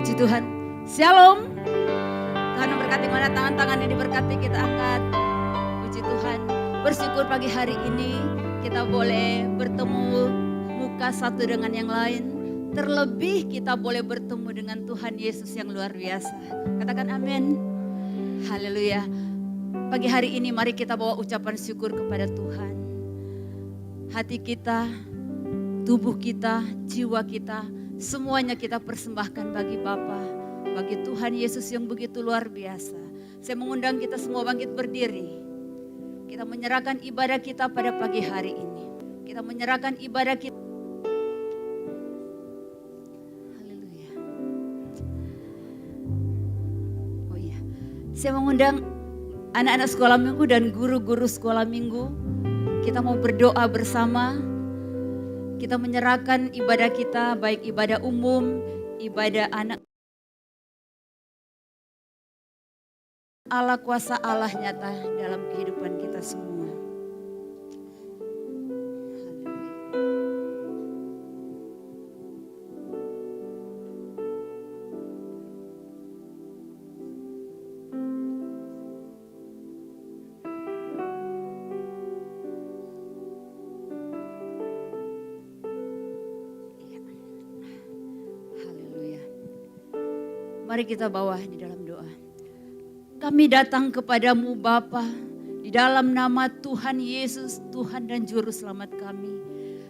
Puji Tuhan. Shalom. Tuhan memberkati, mana tangan-tangan yang diberkati kita angkat. Puji Tuhan. Bersyukur pagi hari ini kita boleh bertemu muka satu dengan yang lain. Terlebih kita boleh bertemu dengan Tuhan Yesus yang luar biasa. Katakan amin. Haleluya. Pagi hari ini mari kita bawa ucapan syukur kepada Tuhan. Hati kita, tubuh kita, jiwa kita, semuanya kita persembahkan bagi Bapa, bagi Tuhan Yesus yang begitu luar biasa. Saya mengundang kita semua bangkit berdiri. Kita menyerahkan ibadah kita pada pagi hari ini. Kita menyerahkan ibadah kita. Haleluya. Oh iya. Saya mengundang anak-anak sekolah minggu dan guru-guru sekolah minggu. Kita mau berdoa bersama. Kita menyerahkan ibadah kita, baik ibadah umum, ibadah anak. Allah, kuasa Allah nyata dalam kehidupan kita semua. Mari kita bawa di dalam doa. Kami datang kepadamu Bapa, di dalam nama Tuhan Yesus, Tuhan dan Juru Selamat kami.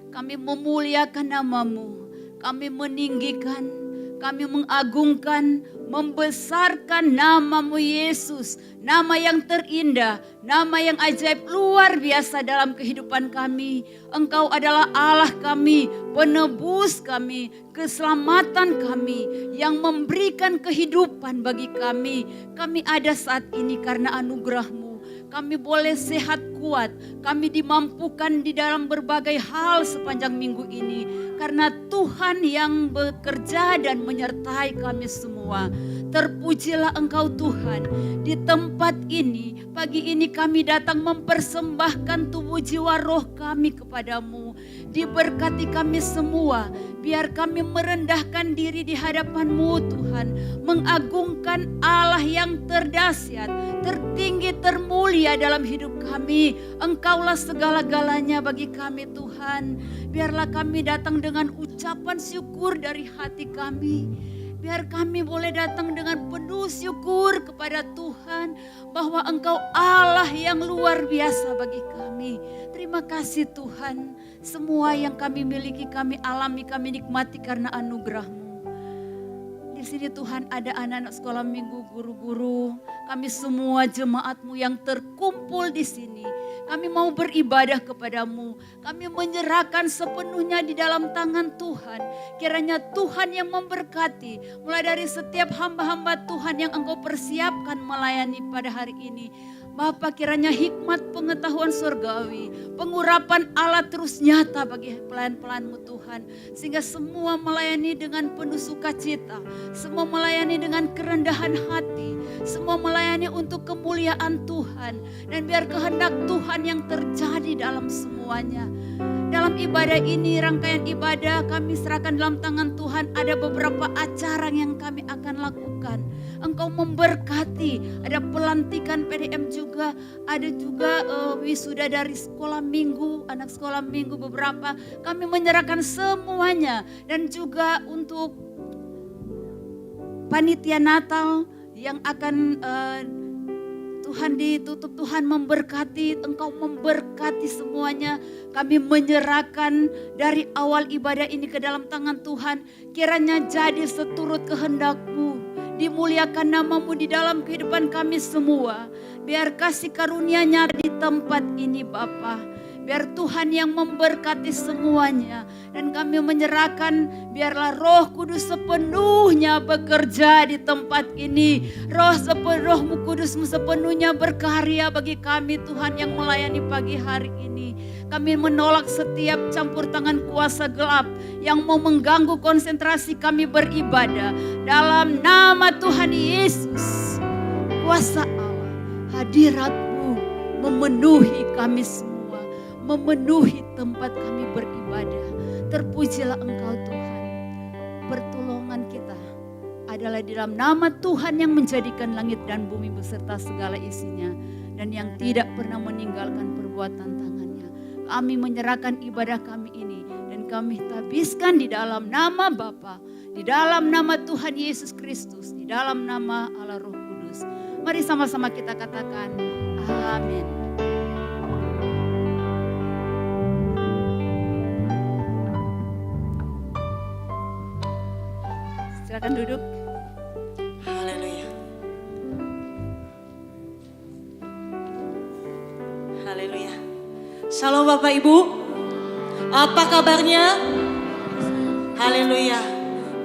Kami memuliakan namamu, kami meninggikan, kami mengagungkan, membesarkan namamu Yesus. Nama yang terindah, nama yang ajaib luar biasa dalam kehidupan kami. Engkau adalah Allah kami, penebus kami, keselamatan kami, yang memberikan kehidupan bagi kami. Kami ada saat ini karena anugerah-Mu. Kami boleh sehat kuat, kami dimampukan di dalam berbagai hal sepanjang minggu ini. Karena Tuhan yang bekerja dan menyertai kami semua. Terpujilah Engkau Tuhan. Di tempat ini, pagi ini kami datang mempersembahkan tubuh jiwa roh kami kepadamu. Diberkati kami semua, biar kami merendahkan diri di hadapan-Mu Tuhan. Mengagungkan Allah yang terdahsyat, tertinggi, termulia dalam hidup kami. Engkaulah segala-galanya bagi kami Tuhan. Biarlah kami datang dengan ucapan syukur dari hati kami. Biar kami boleh datang dengan penuh syukur kepada Tuhan. Bahwa Engkau Allah yang luar biasa bagi kami. Terima kasih Tuhan. Semua yang kami miliki, kami alami, kami nikmati karena anugerah-Mu. Di sini Tuhan ada anak-anak sekolah minggu, guru-guru. Kami semua jemaat-Mu yang terkumpul di sini. Kami mau beribadah kepadamu. Kami menyerahkan sepenuhnya di dalam tangan Tuhan. Kiranya Tuhan yang memberkati. Mulai dari setiap hamba-hamba Tuhan yang Engkau persiapkan melayani pada hari ini. Bapa, kiranya hikmat pengetahuan surgawi, pengurapan Allah terus nyata bagi pelayan-pelayan-Mu Tuhan. Sehingga semua melayani dengan penuh sukacita, semua melayani dengan kerendahan hati, semua melayani untuk kemuliaan Tuhan. Dan biar kehendak Tuhan yang terjadi dalam semuanya. Dalam ibadah ini, rangkaian ibadah kami serahkan dalam tangan Tuhan. Ada beberapa acara yang kami akan lakukan. Engkau memberkati. Ada pelantikan PDM juga, ada juga wisuda dari sekolah minggu, anak sekolah minggu beberapa. Kami menyerahkan semuanya, dan juga untuk panitia Natal yang akan Tuhan ditutup, Tuhan memberkati, Engkau memberkati semuanya. Kami menyerahkan dari awal ibadah ini ke dalam tangan Tuhan. Kiranya jadi seturut kehendak-Mu. Dimuliakan nama-Mu di dalam kehidupan kami semua. Biar kasih karunia-Nya di tempat ini Bapa. Biar Tuhan yang memberkati semuanya. Dan kami menyerahkan, biarlah Roh Kudus sepenuhnya bekerja di tempat ini. Roh-Mu Kudus-Mu sepenuhnya berkarya bagi kami Tuhan yang melayani pagi hari ini. Kami menolak setiap campur tangan kuasa gelap yang mau mengganggu konsentrasi kami beribadah. Dalam nama Tuhan Yesus, kuasa Allah, hadirat-Mu memenuhi kami semua, memenuhi tempat kami beribadah. Terpujilah Engkau Tuhan. Pertolongan kita adalah di dalam nama Tuhan yang menjadikan langit dan bumi beserta segala isinya, dan yang tidak pernah meninggalkan perbuatan tangannya. Kami menyerahkan ibadah kami ini, dan kami tabiskan di dalam nama Bapa, di dalam nama Tuhan Yesus Kristus, di dalam nama Allah Roh Kudus. Mari sama-sama kita katakan amin. Silakan duduk. Haleluya. Haleluya. Shalom Bapak Ibu. Apa kabarnya? Haleluya.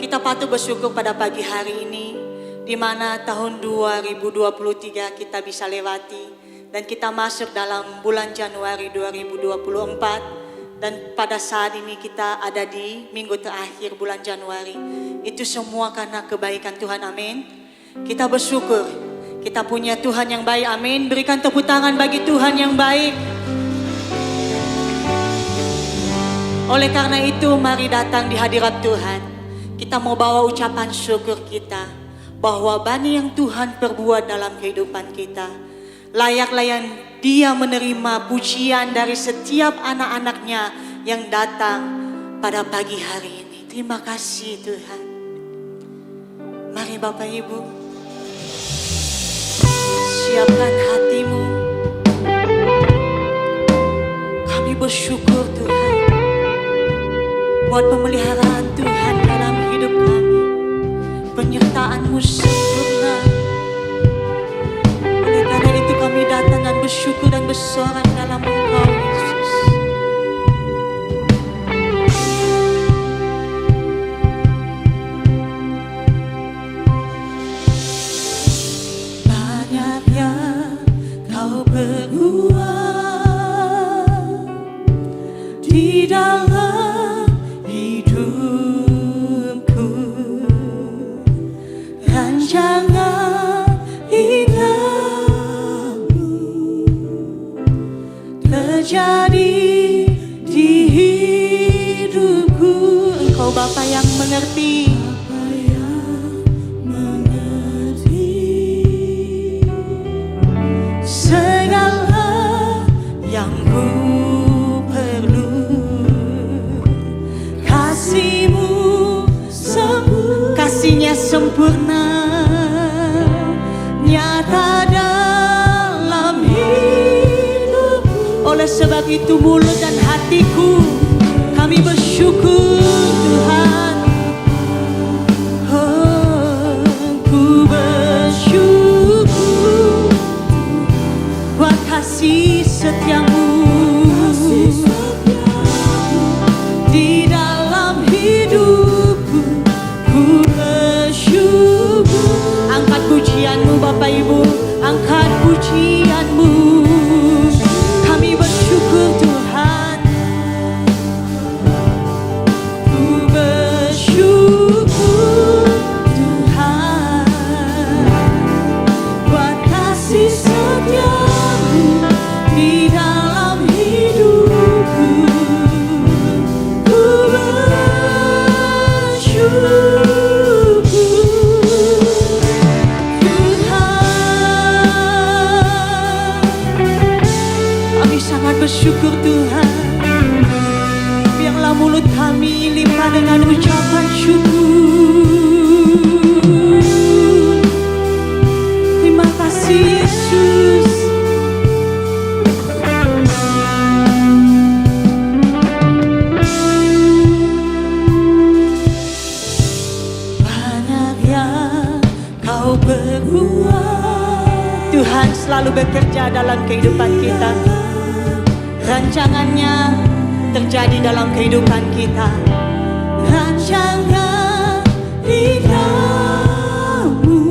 Kita patut bersyukur pada pagi hari ini, di mana tahun 2023 kita bisa lewati, dan kita masuk dalam bulan Januari 2024, dan pada saat ini kita ada di minggu terakhir bulan Januari. Itu semua karena kebaikan Tuhan, amin. Kita bersyukur, kita punya Tuhan yang baik, amin. Berikan tepuk tangan bagi Tuhan yang baik. Oleh karena itu, mari datang di hadirat Tuhan. Kita mau bawa ucapan syukur kita, bahwa banyak yang Tuhan perbuat dalam kehidupan kita. Layak-layak Dia menerima pujian dari setiap anak-anaknya yang datang pada pagi hari ini. Terima kasih Tuhan. Mari Bapak Ibu, siapkan hatimu. Kami bersyukur Tuhan buat pemeliharaan Tuhan dalam hidup kami. Penyertaan-Mu sempurna. Oleh karena itu kami datang dan bersyukur dan bersorak dalam Engkau Yesus. Banyak yang Kau perbuat di dalam hidupku. Rancangan indahmu terjadi di hidupku. Engkau Bapa yang mengerti, segala yang ku perlu. Kasih-Nya sempurna, nyata dalam hidupku. Oleh sebab itu mulut dan hatiku kami bersyukur Tuhan. Oh, ku bersyukur buat kasih setia-Mu di dalam hidupku. Ku bersyukur. Angkat pujian-Mu Bapak Ibu, angkat pujian-Mu. Kami bersyukur Tuhan. Ku bersyukur Tuhan buat kasih setia-Mu di dalam hidup. Kami sangat bersyukur Tuhan. Biarlah mulut kami limpah dengan ucapan syukur. Terima kasih Yesus. Banyak yang Kau berbuat, Tuhan selalu bekerja dalam kehidupan kita. Rancangannya terjadi dalam kehidupan kita. Rancangan hidupmu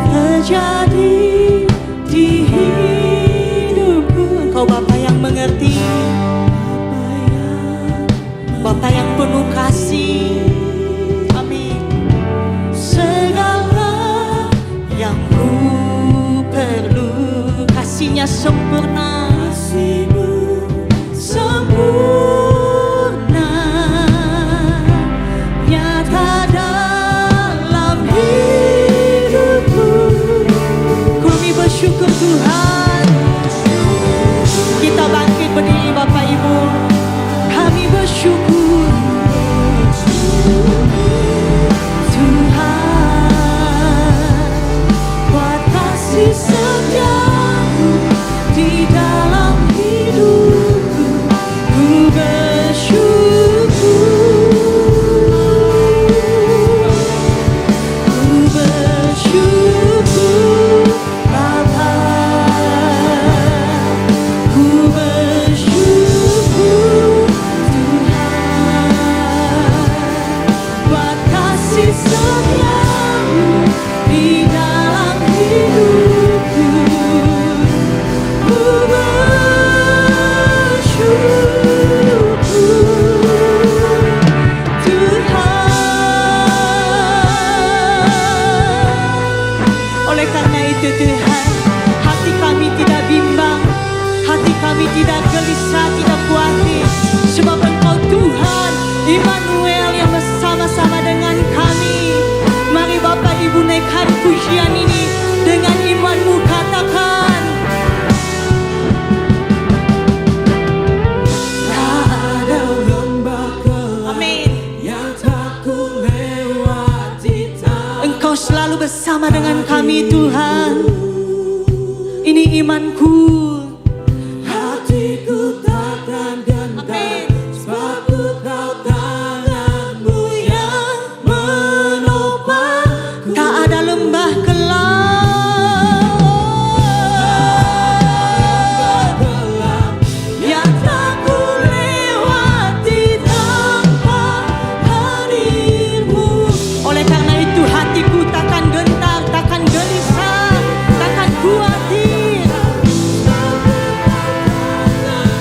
terjadi di hidupku. Engkau Bapa yang mengerti, Bapa yang penuh kasih. Amin. Segala yang ku perlu, kasih-Nya sempurna. Sempurna nyata dalam hidupku. Kami bersyukur Tuhan. Kita bangkit berdiri Bapak Ibu. Kami bersyukur Tuhan buat kasih setia-Mu di dalam hidupku. Ku bersyukur, ku bersyukur Bapa, ku bersyukur Tuhan buat kasih setia-Mu di dalam hidupku. Ku bersyukur Tuhan. Oleh karena itu Tuhan, hati kami tidak bimbang, hati kami tidak gelisah, tidak khawatir, sebab Engkau Tuhan Immanuel yang bersama-sama dengan kami. Mari Bapak Ibu naikkan pujian ini dengan imanmu, katakan. Amin. Engkau selalu bersama dengan kami Tuhan. Ini imanku. Hatiku takkan gentar, sebab Engkau tangan-Mu yang menopangku. Tak ada lembah gelap yang tak ku lewati tanpa hadir-Mu. Oleh karena itu hatiku takkan gentar, takkan gelisah, takkan khawatir.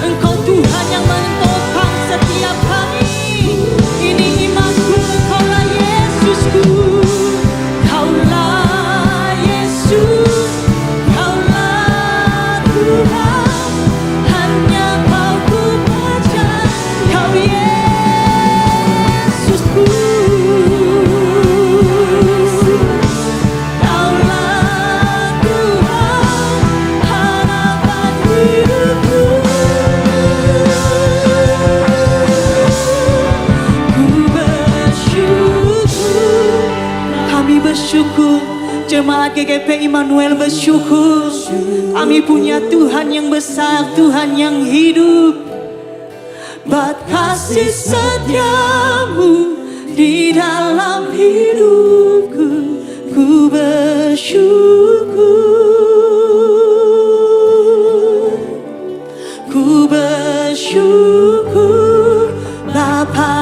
Engkau Tuhan yang menopang setiap kami. Ini imanku, Engkaulah Yesusku. Kaulah Yesus, Kaulah Tuhan. Hanya Kau ku percaya, Kau Yesusku. Kaulah Tuhan, harapan hidupku. Ku bersyukur, kami bersyukur, jemaat GGP Immanuel bersyukur. Kami punya Tuhan yang besar, Tuhan yang hidup. Buat kasih setia-Mu di dalam hidupku, ku bersyukur, ku bersyukur Bapa,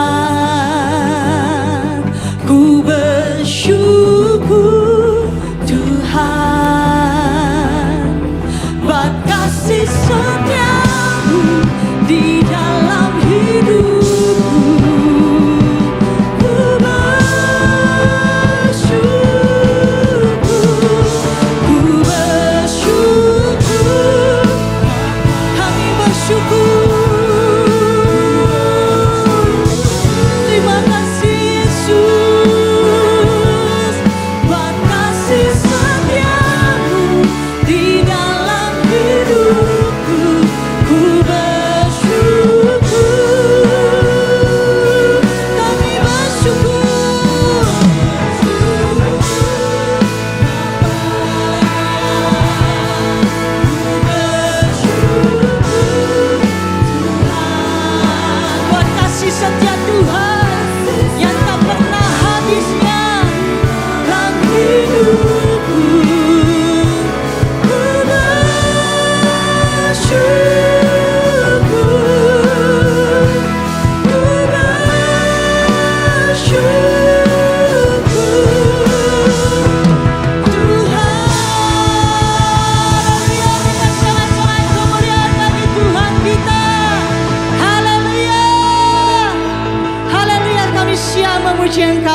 ku bersyukur Tuhan buat kasih setia-Mu di dalam hidupku. Ku bersyukur, kami bersyukur. Terima kasih Yesus buat kasih setia-Mu di dalam hidup.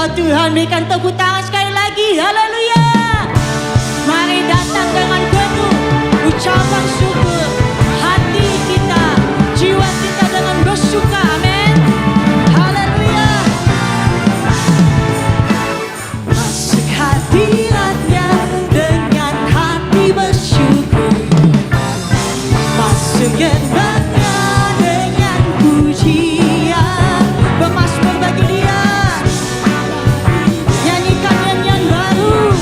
Engkau Tuhan, berikan tepuk tangan sekali lagi. Haleluya. Mari datang dengan penuh ucapan syukur. Hati kita, jiwa kita dengan bersuka. Amin. Haleluya. Masuk hadiratnya dengan hati bersyukur. Masuk gerbangnya dengan pujian. Bermasmur bagi Dia. Nyanyikan nyanyian baru.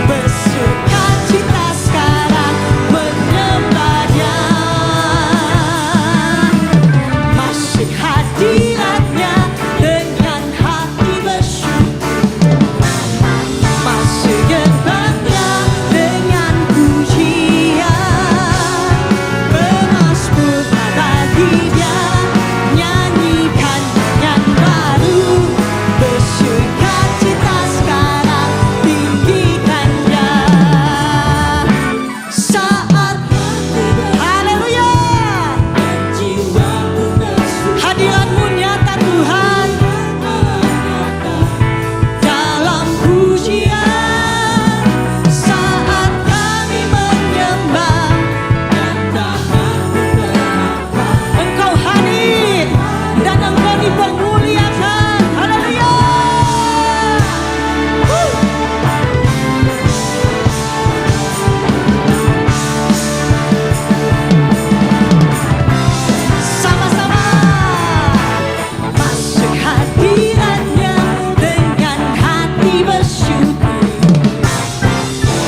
Bersuka cita sekarang menyembahnya. Masuk hadiratnya dengan hati bersyukur. Masuk gerbangnya dengan pujian. Bermasmur bagi Dia. Nyanyikan yang baru. Bersuka cita sekarang tinggikan Dia. Saat haleluya. Hadirat-Mu nyata Tuhan. Dalam pujian saat kami menyembah, Engkau hadir dan Engkau dipermuliakan. Haleluya. Sama-sama. Masuk hadiratnya dengan hati bersyukur.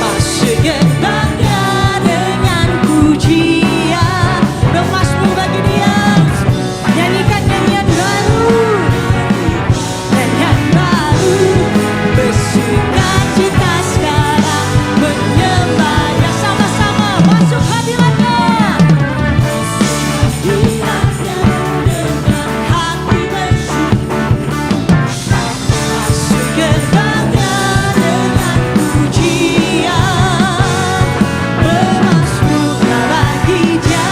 Masuk gerbangnya dengan pujian. Bermasmur bagi Dia. Nyanyikan nyanyian baru. Nyanyian baru. Bersuka cita sekarang menyembahnya. Sama-sama masuk hadiratnya. Hadiratnya dengan hati bersyukur. Masuk gerbangnya dengan pujian. Bermasmur bagi Dia.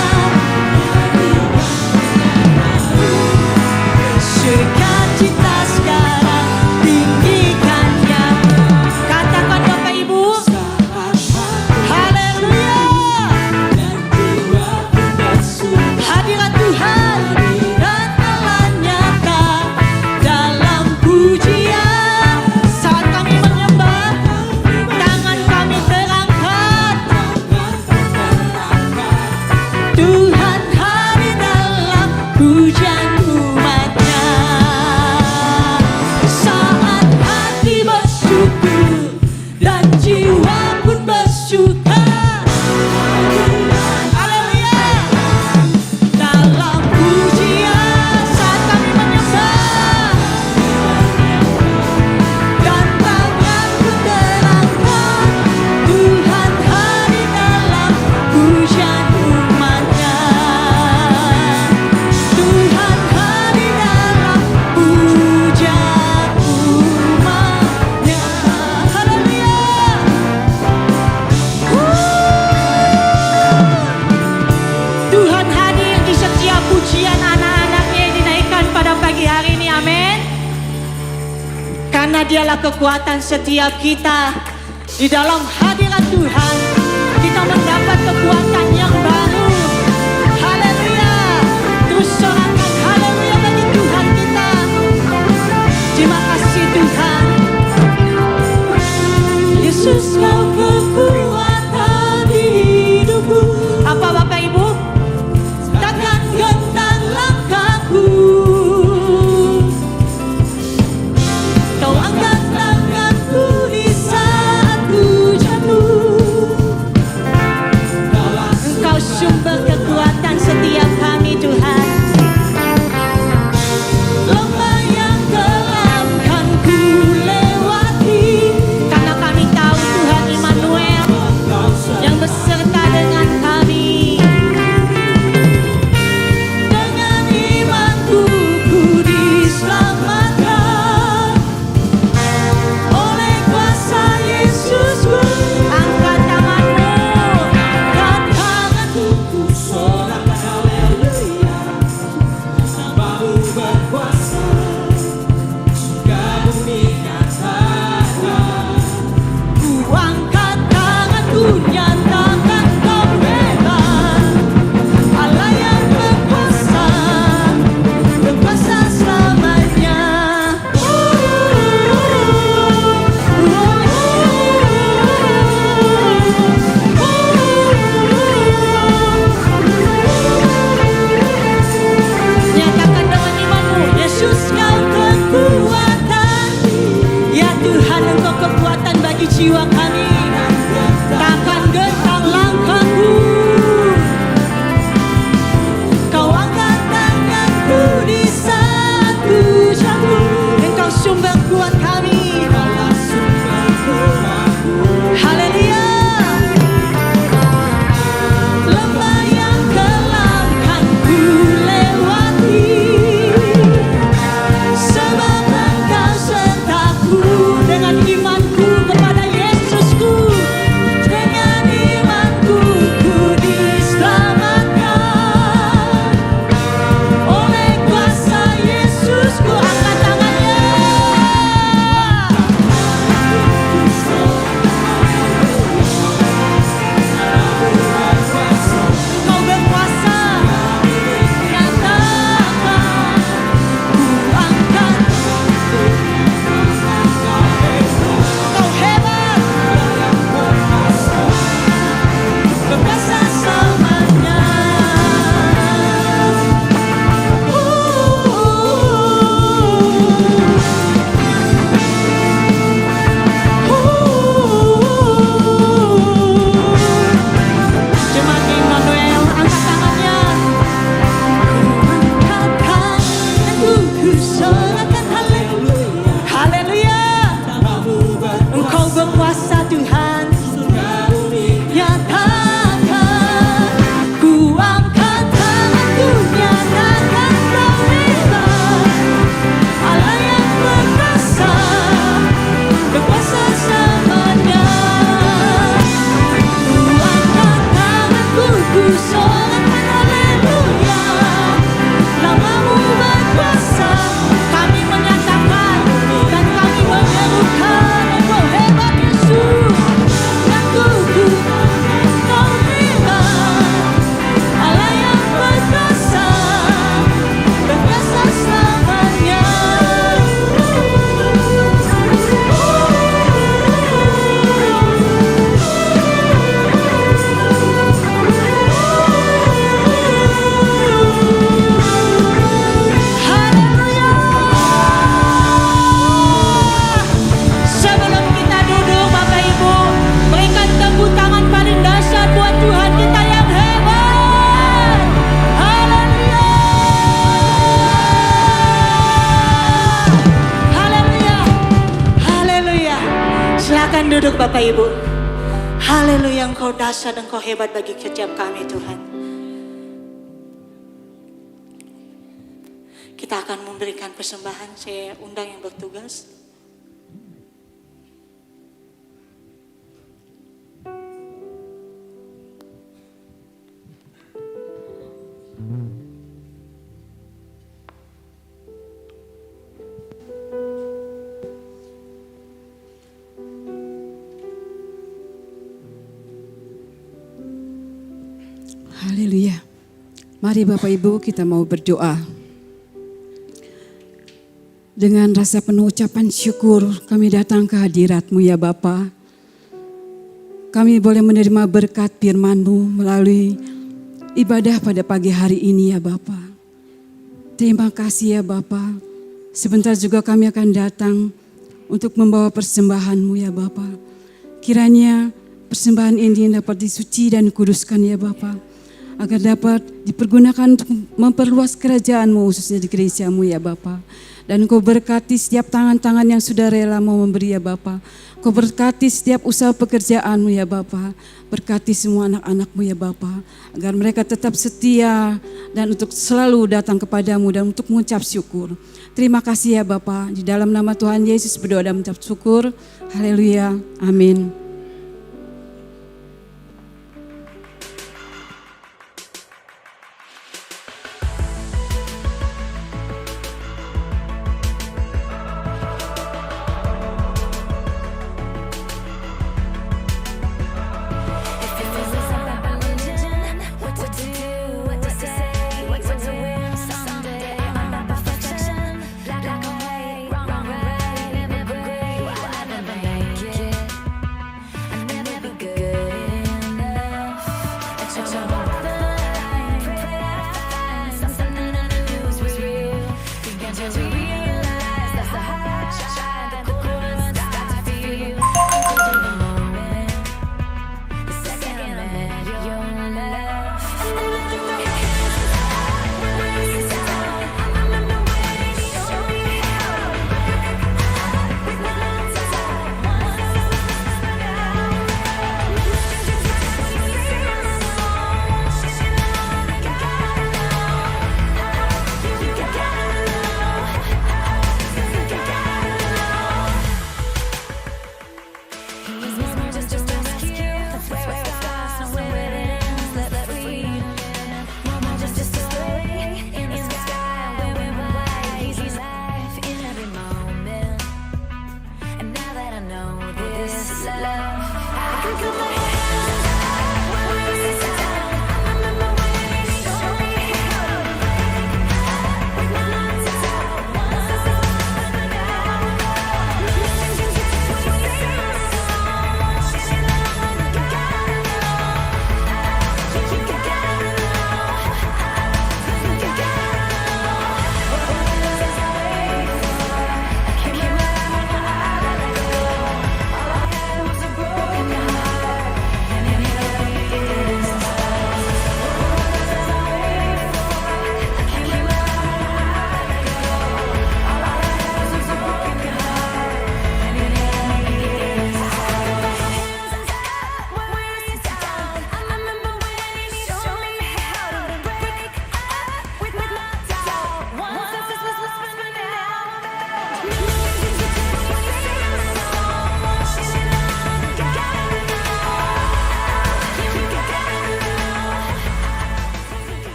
Bersuka cita sekarang tinggikan Dia. Katakan Bapak Ibu. Haleluya. Hadirat Tuhan dan telah nyata dalam pujian. Saat kami menyembah, tangan kami terangkat. Tuhan hadir dalam pujian umat-Nya. Saat hati bersyukur dan jiwa pun bersuka. Haleluya. Dalam pujian saat kami menyembah, dan tangan pun terangkat. Tuhan hadir dalam pujian umat-Nya. Tuhan hadir dalam pujian umat-Nya. Haleluya. Tuhan hadir di setiap pujian anak-anaknya yang dinaikkan pada pagi hari ini. Amin. Karena Dialah kekuatan setiap kita. Di dalam hadirat Tuhan kita mendapat kekuatan yang baru. Haleluya. Terus sorakan haleluya bagi Tuhan kita. Terima kasih Tuhan. Yesus, Kau kekuatan hidupku. Apa Bapak Ibu? Takkan gentar langkahku. Kau angkat tanganku di saat ku jatuh. nyatakan dengan imanmu, Yesus kau kekuatan. Ya Tuhan, engkau kekuatan bagi jiwa kami. Takkan gentar langkahku. Kau angkat tanganku di saat ku jatuh. Engkau sumber kuat kami. Haleluya. Lembah yang kelam kan ku lewati, sebab engkau sertaku. Dengan imanku kepada Yesusku, dengan imanku ku diselamatkan. Oleh kuasa Yesusku, angkat tangannya. Kau berkuasa, nyatakan ku angkat. Kau hebat, berkuasa selamanya. Jemaat Immanuel, angkat tangannya. Angkatkan dan ku sorakan haleluya. Haleluya. Engkau berkuasa Tuhan. Nyatakan, ku angkat tanganku, nyatakan kau hebat. Allah yang perkasa, berkuasa selamanya. Ku angkat tanganku, ku sorakan haleluya. Namamu berkuasa, kami menyatakan dan kami menyerukan, Engkau hebat Yesus. Dan ku Kau hebat, Allah yang berkuasa, berkuasa selamanya. Haleluya. Sebelum kita duduk, Bapak Ibu, berikan tepuk tangan paling dahsyat buat Tuhan kita yang hebat. Haleluya. Haleluya. Haleluya. Silakan duduk Bapak Ibu. Haleluya, Engkau dahsyat, Engkau hebat bagi setiap kami Tuhan. Kita akan memberikan persembahan. Saya undang yang bertugas. Haleluya. Mari Bapak Ibu kita mau berdoa. Dengan rasa penuh ucapan syukur kami datang ke hadirat-Mu ya Bapa. Kami boleh menerima berkat firman-Mu melalui ibadah pada pagi hari ini ya Bapa. Terima kasih ya Bapa. Sebentar juga kami akan datang untuk membawa persembahan-Mu ya Bapa. Kiranya persembahan ini dapat disuci dan kuduskan ya Bapa, agar dapat dipergunakan untuk memperluas kerajaan-Mu khususnya di gereja-Mu ya Bapa. Dan Engkau berkati setiap tangan-tangan yang sudah rela mau memberi ya Bapa. Engkau berkati setiap usaha pekerjaan-Mu ya Bapa. Berkati semua anak-anak-Mu ya Bapa, agar mereka tetap setia dan untuk selalu datang kepadamu dan untuk mengucap syukur. Terima kasih ya Bapa. Di dalam nama Tuhan Yesus berdoa dan mengucap syukur. Haleluya. Amin.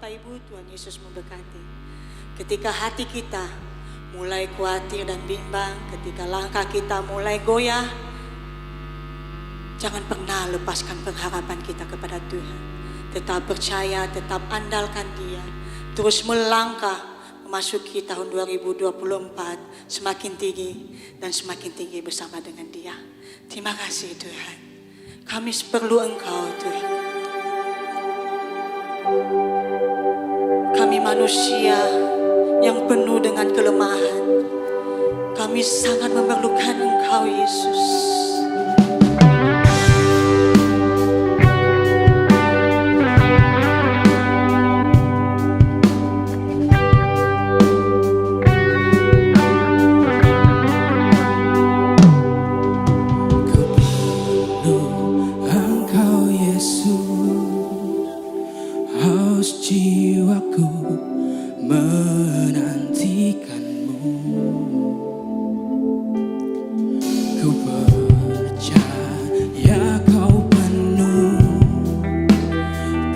Bapak Ibu, Tuhan Yesus memberkati. Ketika hati kita mulai khawatir dan bimbang, ketika langkah kita mulai goyah, jangan pernah lepaskan pengharapan kita kepada Tuhan. Tetap percaya, tetap andalkan Dia. Terus melangkah memasuki tahun 2024 semakin tinggi dan semakin tinggi bersama dengan Dia. Terima kasih Tuhan. Kami perlu Engkau Tuhan. Kami manusia yang penuh dengan kelemahan. Kami sangat memerlukan Engkau Yesus. Jiwaku menantikanmu, ku percaya kau penuh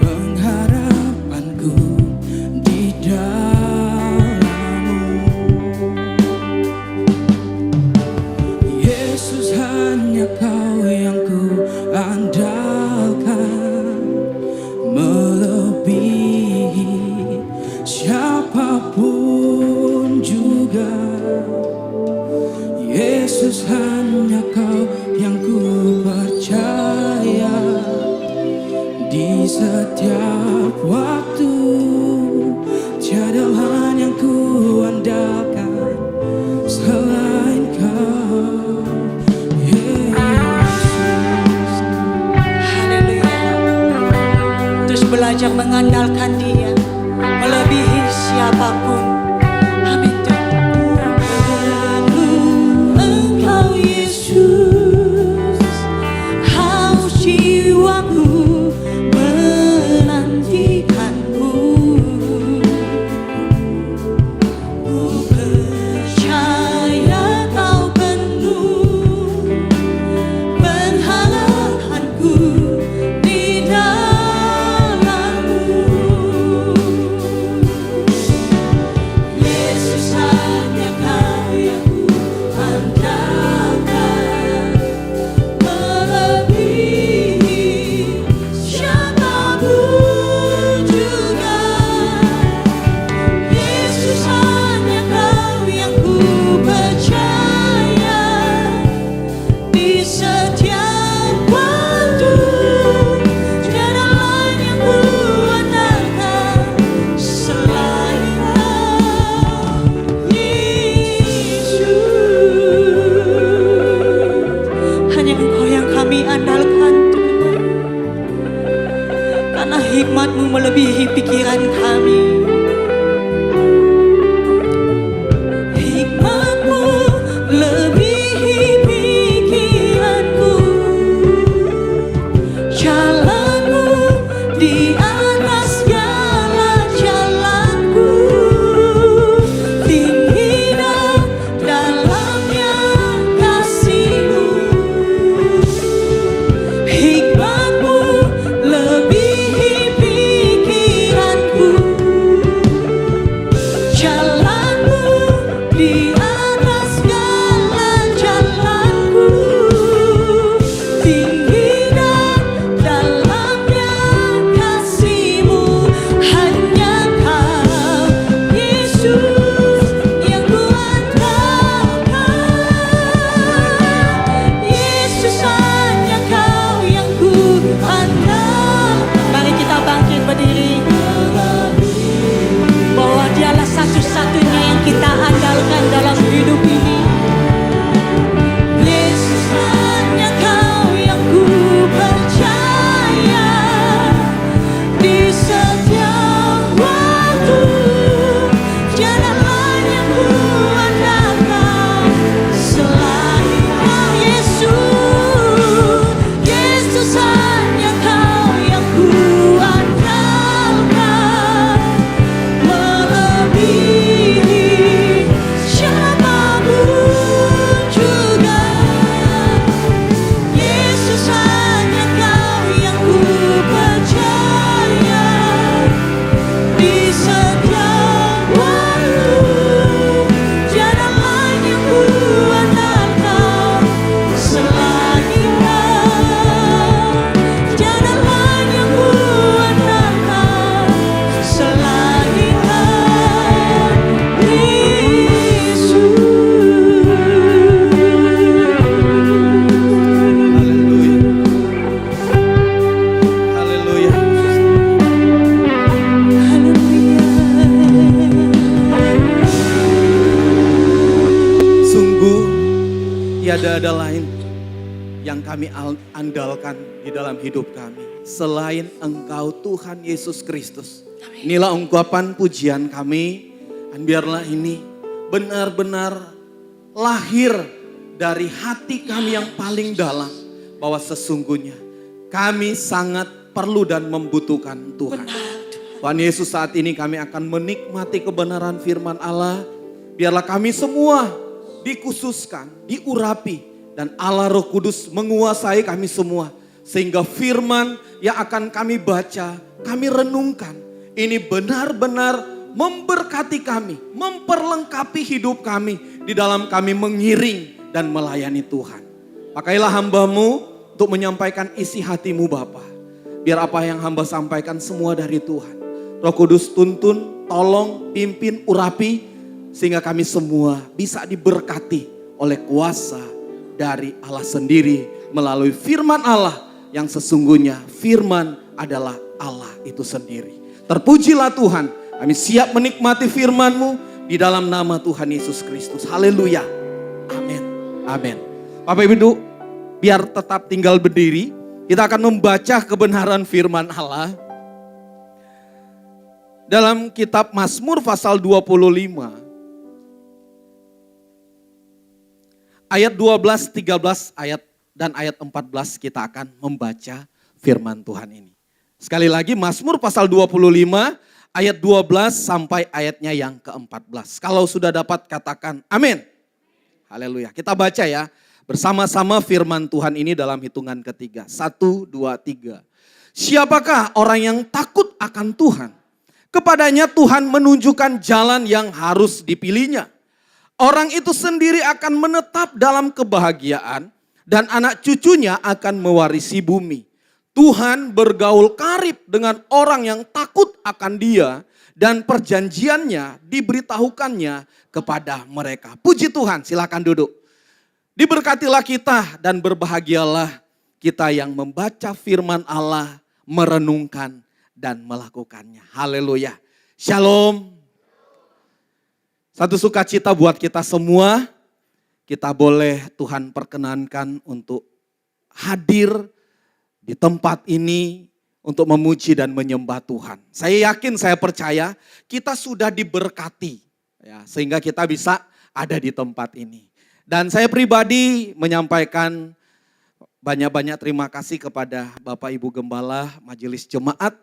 pengharapanku di dalam-Mu. Yesus, hanya Kau yang ku andalkan, melebihi siapapun juga. Yesus, hanya Kau yang ku percaya di setiap waktu. Tiada lain yang ku andalkan selain Kau, Yesus. Haleluya. Terus belajar mengandalkan Dia melebihi siapapun. Amin Tuhan. Engkau Yesus, haus jiwaku menantikanmu. Ku percaya Kau penuh pengharapanku di dalam-Mu. Yesus, hanya Kau yang ku andalkan, melebihi siapapun juga. Yesus, hanya Kau yang ku percaya di setiap waktu. Tiada lain yang ku andalkan selain Kau, Yesus. Hanya Engkau yang kami andalkan Tuhan, karena hikmat-Mu melebihi pikiran kami. Hikmat-Mu lebihi pikiranku. Jalan-Mu di atas segala jalanku. Tinggi dan dalamnya kasih-Mu. Hikmat-Mu lebihi pikiranku. Jalan-Mu di atas segala jalanku. Tinggi dan dalamnya kasih-Mu. Hanya Kau Yesus yang ku andalkan. Yesus, hanya Kau yang ku andalkan. Mari kita bangkit berdiri, bahwa Dialah satu-satunya yang kita andalkan dalam hidup ini. Yesus, hanya Kau yang ku percaya di setiap waktu. Tiada lain yang ku andalkan selain Kau, Yesus. Yesus, hanya Kau yang ku andalkan, melebihi siapapun juga. Yesus, hanya Kau yang ku percaya di kami andalkan di dalam hidup kami. Selain Engkau Tuhan Yesus Kristus. Inilah ungkapan pujian kami. Dan biarlah ini benar-benar lahir dari hati kami yang paling dalam. Bahwa sesungguhnya kami sangat perlu dan membutuhkan Tuhan. Tuhan Yesus, saat ini kami akan menikmati kebenaran firman Allah. Biarlah kami semua dikhususkan, diurapi. Dan Allah Roh Kudus menguasai kami semua. Sehingga firman yang akan kami baca, kami renungkan. Ini benar-benar memberkati kami, memperlengkapi hidup kami. Di dalam kami mengiring dan melayani Tuhan. Pakailah hamba-Mu untuk menyampaikan isi hati-Mu Bapa. Biar apa yang hamba sampaikan semua dari Tuhan. Roh Kudus tuntun, tolong, pimpin, urapi. Sehingga kami semua bisa diberkati oleh kuasa dari Allah sendiri. Melalui firman Allah yang sesungguhnya firman adalah Allah itu sendiri. Terpujilah Tuhan, kami siap menikmati firman-Mu di dalam nama Tuhan Yesus Kristus. Haleluya. Amin. Amin. Bapak Ibu, biar tetap tinggal berdiri, kita akan membaca kebenaran firman Allah. Dalam kitab Mazmur pasal 25. Ayat 12, 13 dan ayat 14 kita akan membaca firman Tuhan ini. Sekali lagi Mazmur pasal 25 ayat 12 sampai ayatnya yang ke-14. Kalau sudah dapat katakan amin. Haleluya. Kita baca ya bersama-sama firman Tuhan ini dalam hitungan ketiga. 1, 2, 3. Siapakah orang yang takut akan Tuhan? Kepadanya Tuhan menunjukkan jalan yang harus dipilihnya. Orang itu sendiri akan menetap dalam kebahagiaan dan anak cucunya akan mewarisi bumi. Tuhan bergaul karib dengan orang yang takut akan Dia dan perjanjiannya diberitahukannya kepada mereka. Puji Tuhan, silakan duduk. Diberkatilah kita dan berbahagialah kita yang membaca firman Allah, merenungkan dan melakukannya. Haleluya. Shalom. Satu sukacita buat kita semua, kita boleh Tuhan perkenankan untuk hadir di tempat ini untuk memuji dan menyembah Tuhan. Saya yakin, saya percaya kita sudah diberkati ya, sehingga kita bisa ada di tempat ini. Dan saya pribadi menyampaikan banyak-banyak terima kasih kepada Bapak Ibu Gembala Majelis Jemaat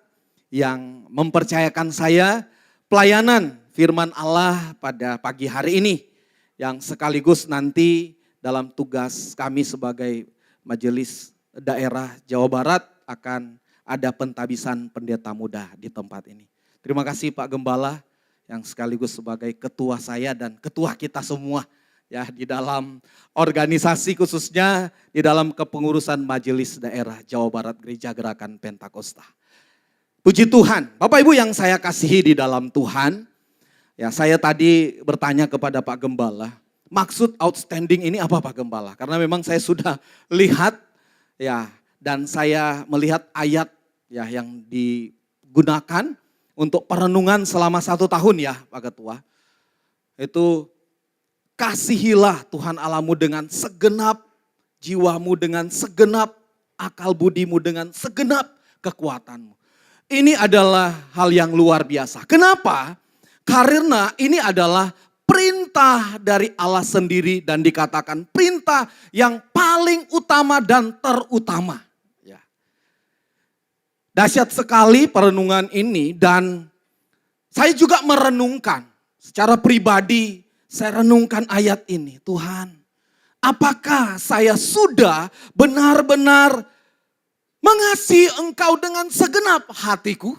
yang mempercayakan saya pelayanan firman Allah pada pagi hari ini. Yang sekaligus nanti dalam tugas kami sebagai Majelis Daerah Jawa Barat akan ada pentabisan pendeta muda di tempat ini. Terima kasih Pak Gembala yang sekaligus sebagai ketua saya dan ketua kita semua ya di dalam organisasi khususnya di dalam kepengurusan Majelis Daerah Jawa Barat Gereja Gerakan Pentakosta. Puji Tuhan, Bapak Ibu yang saya kasihi di dalam Tuhan. Ya, saya tadi bertanya kepada Pak Gembala, maksud outstanding ini apa Pak Gembala? Karena memang saya sudah lihat ya, dan saya melihat ayat ya yang digunakan untuk perenungan selama 1 tahun ya Pak Ketua. Itu kasihilah Tuhan Allahmu dengan segenap jiwamu, dengan segenap akal budimu, dengan segenap kekuatanmu. Ini adalah hal yang luar biasa. Kenapa? Karena ini adalah perintah dari Allah sendiri dan dikatakan perintah yang paling utama dan terutama. Ya. Dahsyat sekali perenungan ini dan saya juga merenungkan secara pribadi, saya renungkan ayat ini. Tuhan, apakah saya sudah benar-benar mengasihi Engkau dengan segenap hatiku?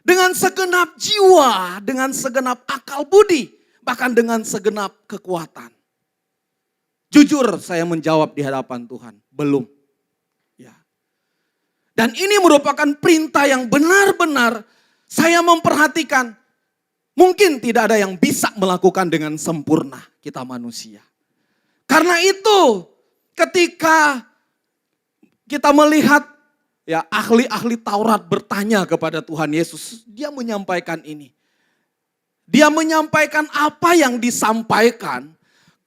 Dengan segenap jiwa, dengan segenap akal budi, bahkan dengan segenap kekuatan. Jujur saya menjawab di hadapan Tuhan, belum. Ya. Dan ini merupakan perintah yang benar-benar saya memperhatikan. Mungkin tidak ada yang bisa melakukan dengan sempurna kita manusia. Karena itu ketika kita melihat ya ahli-ahli Taurat bertanya kepada Tuhan Yesus, dia menyampaikan ini. Dia menyampaikan apa yang disampaikan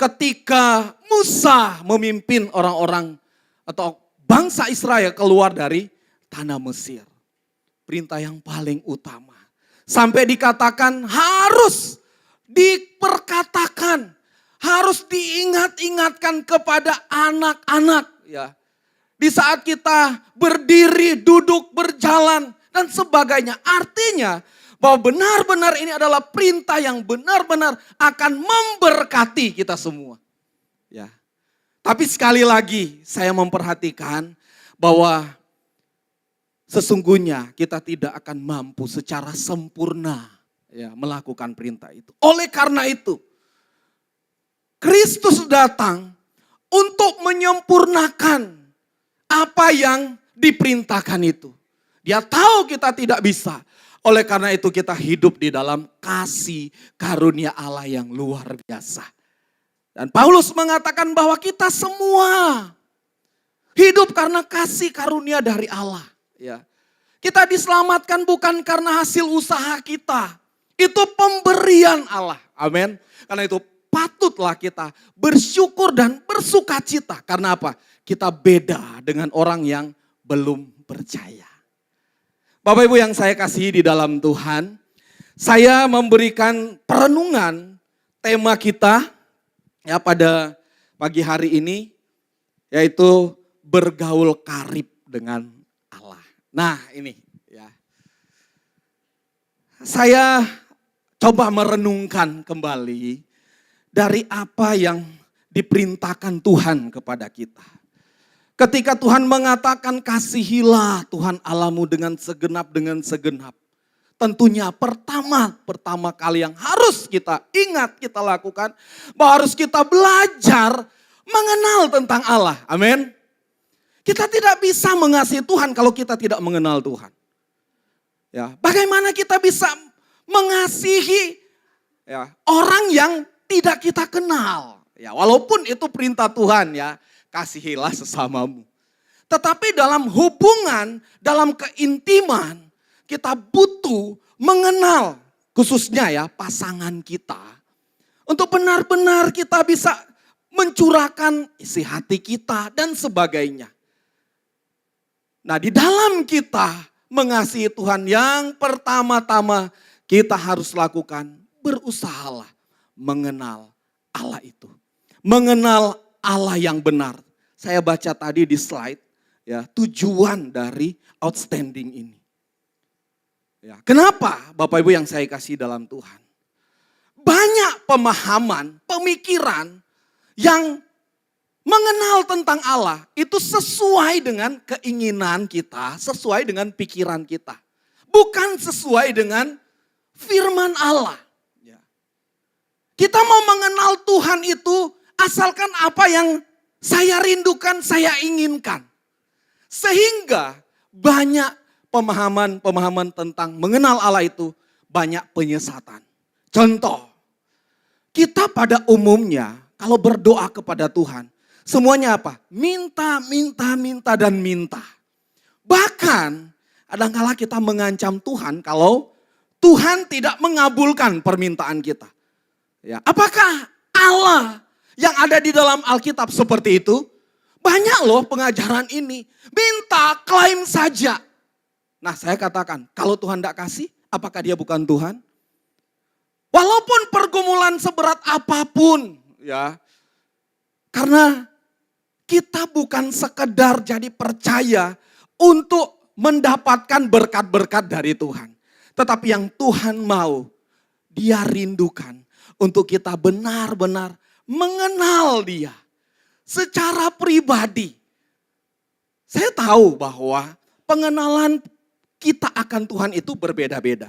ketika Musa memimpin orang-orang atau bangsa Israel keluar dari tanah Mesir. Perintah yang paling utama. Sampai dikatakan harus diperkatakan, harus diingat-ingatkan kepada anak-anak. Ya. Di saat kita berdiri, duduk, berjalan, dan sebagainya. Artinya bahwa benar-benar ini adalah perintah yang benar-benar akan memberkati kita semua. Ya. Tapi sekali lagi saya memperhatikan bahwa sesungguhnya kita tidak akan mampu secara sempurna ya, melakukan perintah itu. Oleh karena itu, Kristus datang untuk menyempurnakan apa yang diperintahkan itu. Dia tahu kita tidak bisa. Oleh karena itu kita hidup di dalam kasih karunia Allah yang luar biasa. Dan Paulus mengatakan bahwa kita semua hidup karena kasih karunia dari Allah. Ya. Kita diselamatkan bukan karena hasil usaha kita. Itu pemberian Allah. Amin. Karena itu patutlah kita bersyukur dan bersukacita. Karena apa? Kita beda dengan orang yang belum percaya. Bapak Ibu yang saya kasihi di dalam Tuhan, saya memberikan perenungan tema kita ya pada pagi hari ini, yaitu bergaul karib dengan Allah. Nah ini ya, saya coba merenungkan kembali dari apa yang diperintahkan Tuhan kepada kita. Ketika Tuhan mengatakan kasihilah Tuhan Allahmu dengan segenap. Tentunya pertama kali yang harus kita ingat, kita lakukan, bahwa harus kita belajar mengenal tentang Allah. Amin. Kita tidak bisa mengasihi Tuhan kalau kita tidak mengenal Tuhan. Ya, bagaimana kita bisa mengasihi ya, orang yang tidak kita kenal? Ya, walaupun itu perintah Tuhan ya, kasihilah sesamamu. Tetapi dalam hubungan, dalam keintiman, kita butuh mengenal khususnya ya pasangan kita. Untuk benar-benar kita bisa mencurahkan isi hati kita dan sebagainya. Nah di dalam kita mengasihi Tuhan yang pertama-tama kita harus lakukan, berusahalah mengenal Allah itu. Mengenal Allah yang benar. Saya baca tadi di slide ya, tujuan dari outstanding ini. Ya, kenapa Bapak Ibu yang saya kasih dalam Tuhan? Banyak pemahaman, pemikiran yang mengenal tentang Allah itu sesuai dengan keinginan kita, sesuai dengan pikiran kita. Bukan sesuai dengan firman Allah. Ya. Kita mau mengenal Tuhan itu asalkan apa yang saya rindukan, saya inginkan. Sehingga banyak pemahaman tentang mengenal Allah itu banyak penyesatan. Contoh, kita pada umumnya kalau berdoa kepada Tuhan, semuanya apa? Minta, dan minta. Bahkan kadang-kala kita mengancam Tuhan kalau Tuhan tidak mengabulkan permintaan kita. Ya, apakah Allah yang ada di dalam Alkitab seperti itu? Banyak loh pengajaran ini. Minta, klaim saja. Nah saya katakan, kalau Tuhan tidak kasih, apakah dia bukan Tuhan? Walaupun pergumulan seberat apapun, ya, karena kita bukan sekedar jadi percaya untuk mendapatkan berkat-berkat dari Tuhan. Tetapi yang Tuhan mau, dia rindukan untuk kita benar-benar mengenal dia secara pribadi. Saya tahu bahwa pengenalan kita akan Tuhan itu berbeda-beda.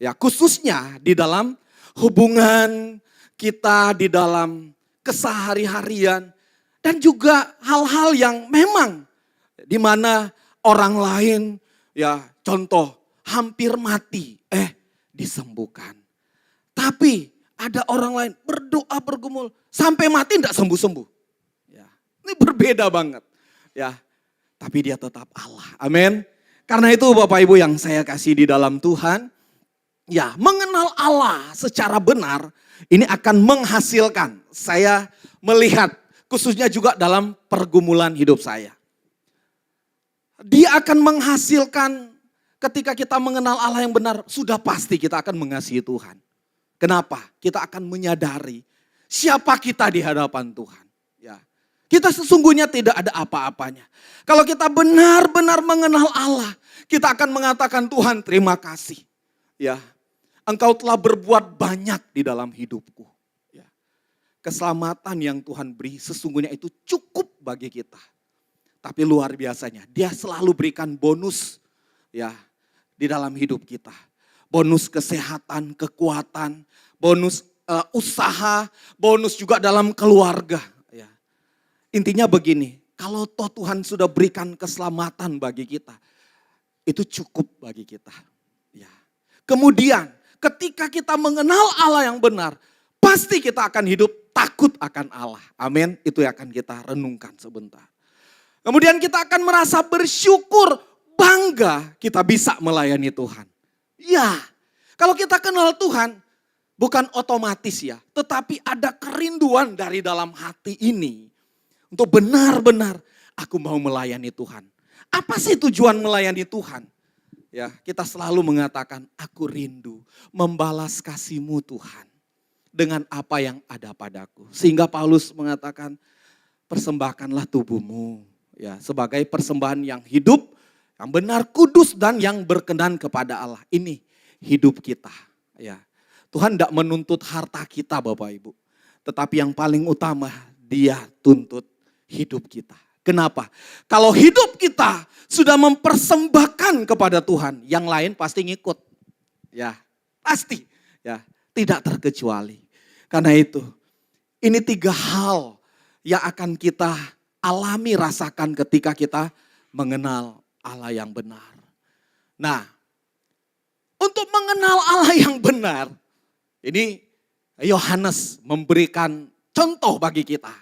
Ya, khususnya di dalam hubungan kita, di dalam kesehari-harian, dan juga hal-hal yang memang di mana orang lain, ya contoh hampir mati, disembuhkan. Tapi ada orang lain berdoa bergumul sampai mati tidak sembuh-sembuh. Ya, ini berbeda banget. Ya, tapi dia tetap Allah. Amin. Karena itu Bapak Ibu yang saya kasih di dalam Tuhan, ya mengenal Allah secara benar ini akan menghasilkan. Saya melihat khususnya juga dalam pergumulan hidup saya. Dia akan menghasilkan ketika kita mengenal Allah yang benar, sudah pasti kita akan mengasihi Tuhan. Kenapa? Kita akan menyadari siapa kita di hadapan Tuhan. Ya, kita sesungguhnya tidak ada apa-apanya. Kalau kita benar-benar mengenal Allah, kita akan mengatakan, Tuhan terima kasih. Ya, Engkau telah berbuat banyak di dalam hidupku. Ya, keselamatan yang Tuhan beri sesungguhnya itu cukup bagi kita. Tapi luar biasanya, dia selalu berikan bonus ya di dalam hidup kita. Bonus kesehatan, kekuatan, bonus usaha, bonus juga dalam keluarga. Ya. Intinya begini, kalau toh Tuhan sudah berikan keselamatan bagi kita, itu cukup bagi kita. Ya. Kemudian ketika kita mengenal Allah yang benar, pasti kita akan hidup takut akan Allah. Amin, itu yang akan kita renungkan sebentar. Kemudian kita akan merasa bersyukur, bangga kita bisa melayani Tuhan. Ya, kalau kita kenal Tuhan, bukan otomatis ya, tetapi ada kerinduan dari dalam hati ini. Untuk benar-benar aku mau melayani Tuhan. Apa sih tujuan melayani Tuhan? Ya, kita selalu mengatakan, aku rindu membalas kasih-Mu Tuhan. Dengan apa yang ada padaku. Sehingga Paulus mengatakan, persembahkanlah tubuhmu. Ya, sebagai persembahan yang hidup, yang benar, kudus, dan yang berkenan kepada Allah. Ini hidup kita. Ya, Tuhan tidak menuntut harta kita Bapak Ibu. Tetapi yang paling utama, Dia tuntut hidup kita. Kenapa? Kalau hidup kita sudah mempersembahkan kepada Tuhan, yang lain pasti ngikut. Ya, pasti. Ya, tidak terkecuali. Karena itu, ini 3 hal yang akan kita alami, rasakan ketika kita mengenal Allah yang benar. Nah, untuk mengenal Allah yang benar, ini Yohanes memberikan contoh bagi kita.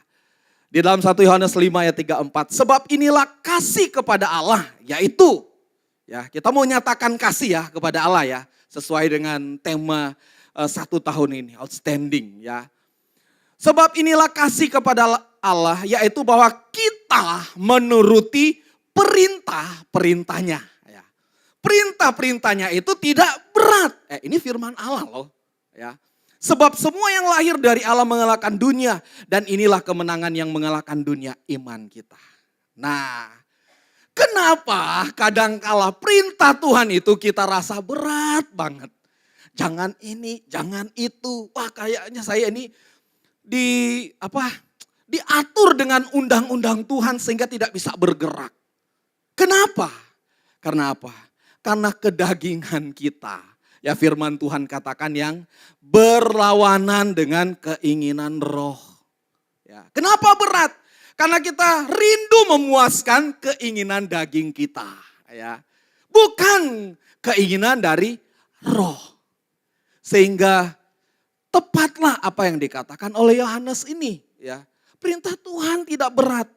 Di dalam 1 Yohanes 5 ayat 3-4, sebab inilah kasih kepada Allah, yaitu, ya kita mau nyatakan kasih ya kepada Allah ya, sesuai dengan tema 1 tahun ini, outstanding ya. Sebab inilah kasih kepada Allah, yaitu bahwa kita menuruti perintah-perintahnya. Ya. Perintah-perintahnya itu tidak berat. Ini firman Allah loh. Ya. Sebab semua yang lahir dari Allah mengalahkan dunia. Dan inilah kemenangan yang mengalahkan dunia, iman kita. Nah, kenapa kadangkala perintah Tuhan itu kita rasa berat banget. Jangan ini, jangan itu. Wah kayaknya saya ini diatur dengan undang-undang Tuhan sehingga tidak bisa bergerak. Kenapa? Karena apa? Karena kedagingan kita. Ya firman Tuhan katakan yang berlawanan dengan keinginan roh. Ya. Kenapa berat? Karena kita rindu memuaskan keinginan daging kita. Ya. Bukan keinginan dari roh. Sehingga tepatlah apa yang dikatakan oleh Yohanes ini. Ya, perintah Tuhan tidak berat.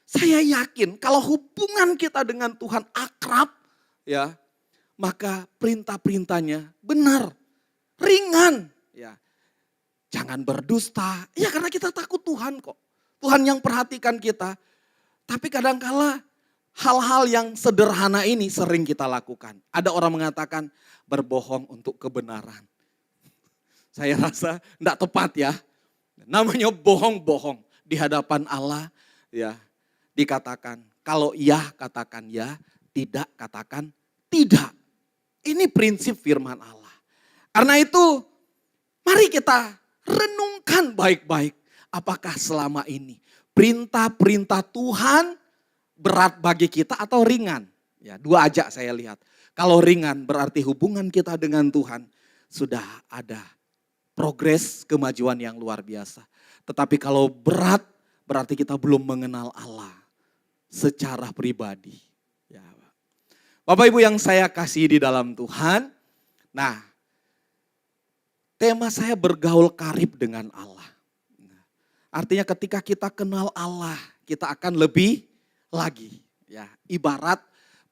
Saya yakin kalau hubungan kita dengan Tuhan akrab, ya, maka perintah-perintahnya benar, ringan. Ya, jangan berdusta. Ya karena kita takut Tuhan kok. Tuhan yang perhatikan kita. Tapi kadangkala hal-hal yang sederhana ini sering kita lakukan. Ada orang mengatakan berbohong untuk kebenaran. Saya rasa tidak tepat ya. Namanya bohong-bohong di hadapan Allah ya. Dikatakan kalau iya katakan ya, tidak katakan tidak. Ini prinsip firman Allah. Karena itu mari kita renungkan baik-baik. Apakah selama ini perintah-perintah Tuhan berat bagi kita atau ringan? Ya, 2 aja saya lihat. Kalau ringan berarti hubungan kita dengan Tuhan sudah ada progres kemajuan yang luar biasa. Tetapi kalau berat berarti kita belum mengenal Allah secara pribadi. Ya. Bapak Ibu yang saya kasih di dalam Tuhan. Nah, tema saya bergaul karib dengan Allah. Artinya ketika kita kenal Allah, kita akan lebih lagi. Ya, ibarat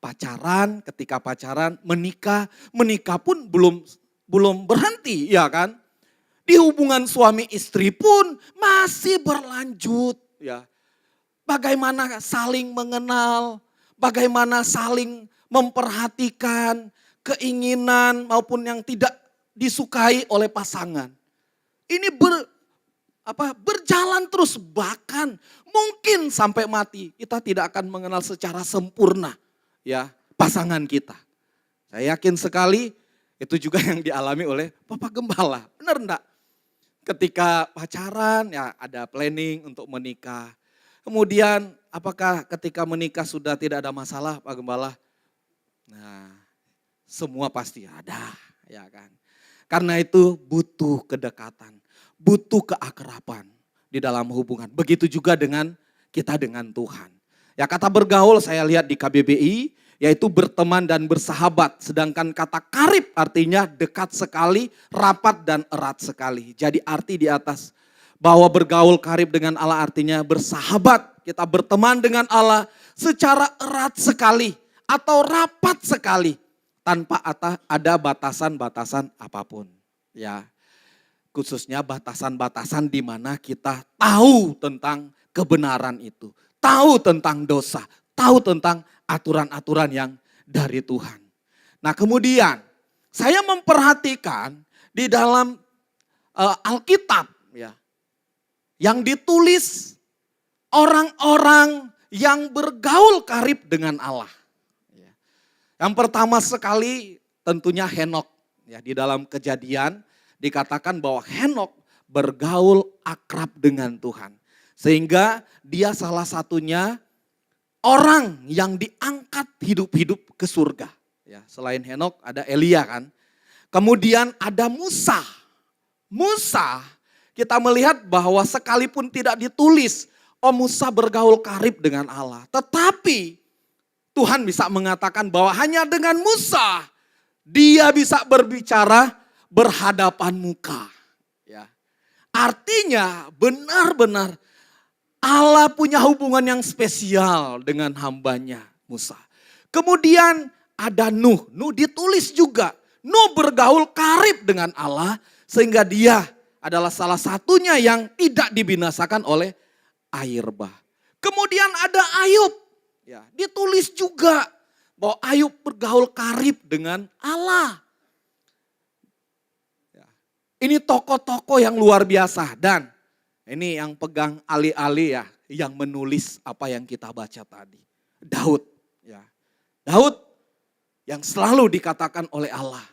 pacaran, ketika pacaran, menikah pun belum berhenti, ya kan? Di hubungan suami istri pun masih berlanjut. ya. Bagaimana saling mengenal, bagaimana saling memperhatikan keinginan maupun yang tidak disukai oleh pasangan. Ini berjalan terus, bahkan mungkin sampai mati kita tidak akan mengenal secara sempurna ya pasangan kita. Saya yakin sekali itu juga yang dialami oleh Bapak Gembala. Benar enggak? Ketika pacaran ya ada planning untuk menikah. Kemudian apakah ketika menikah sudah tidak ada masalah Pak Gembala? Nah, semua pasti ada ya kan. Karena itu butuh kedekatan, butuh keakraban di dalam hubungan. Begitu juga dengan kita dengan Tuhan. Ya kata bergaul saya lihat di KBBI yaitu berteman dan bersahabat. Sedangkan kata karib artinya dekat sekali, rapat dan erat sekali. Jadi arti di atas bahwa bergaul karib dengan Allah artinya bersahabat. Kita berteman dengan Allah secara erat sekali atau rapat sekali. Tanpa ada batasan-batasan apapun. Ya, khususnya batasan-batasan di mana kita tahu tentang kebenaran itu. Tahu tentang dosa, tahu tentang aturan-aturan yang dari Tuhan. Nah kemudian saya memperhatikan di dalam Alkitab ya, yang ditulis orang-orang yang bergaul karib dengan Allah. Yang pertama sekali tentunya Henok. Ya, di dalam Kejadian dikatakan bahwa Henok bergaul akrab dengan Tuhan. Sehingga dia salah satunya orang yang diangkat hidup-hidup ke surga. Ya, selain Henok ada Elia kan. Kemudian ada Musa. Musa kita melihat bahwa sekalipun tidak ditulis, Musa bergaul karib dengan Allah. Tetapi Tuhan bisa mengatakan bahwa hanya dengan Musa dia bisa berbicara berhadapan muka. Ya. Artinya benar-benar Allah punya hubungan yang spesial dengan hambanya Musa. Kemudian ada Nuh. Nuh ditulis juga. Nuh bergaul karib dengan Allah sehingga dia adalah salah satunya yang tidak dibinasakan oleh air bah. Kemudian ada Ayub. Ya, ditulis juga bahwa Ayub bergaul karib dengan Allah. Ya. Ini tokoh-tokoh yang luar biasa dan ini yang pegang alih-alih ya, yang menulis apa yang kita baca tadi. Daud, ya. Daud yang selalu dikatakan oleh Allah.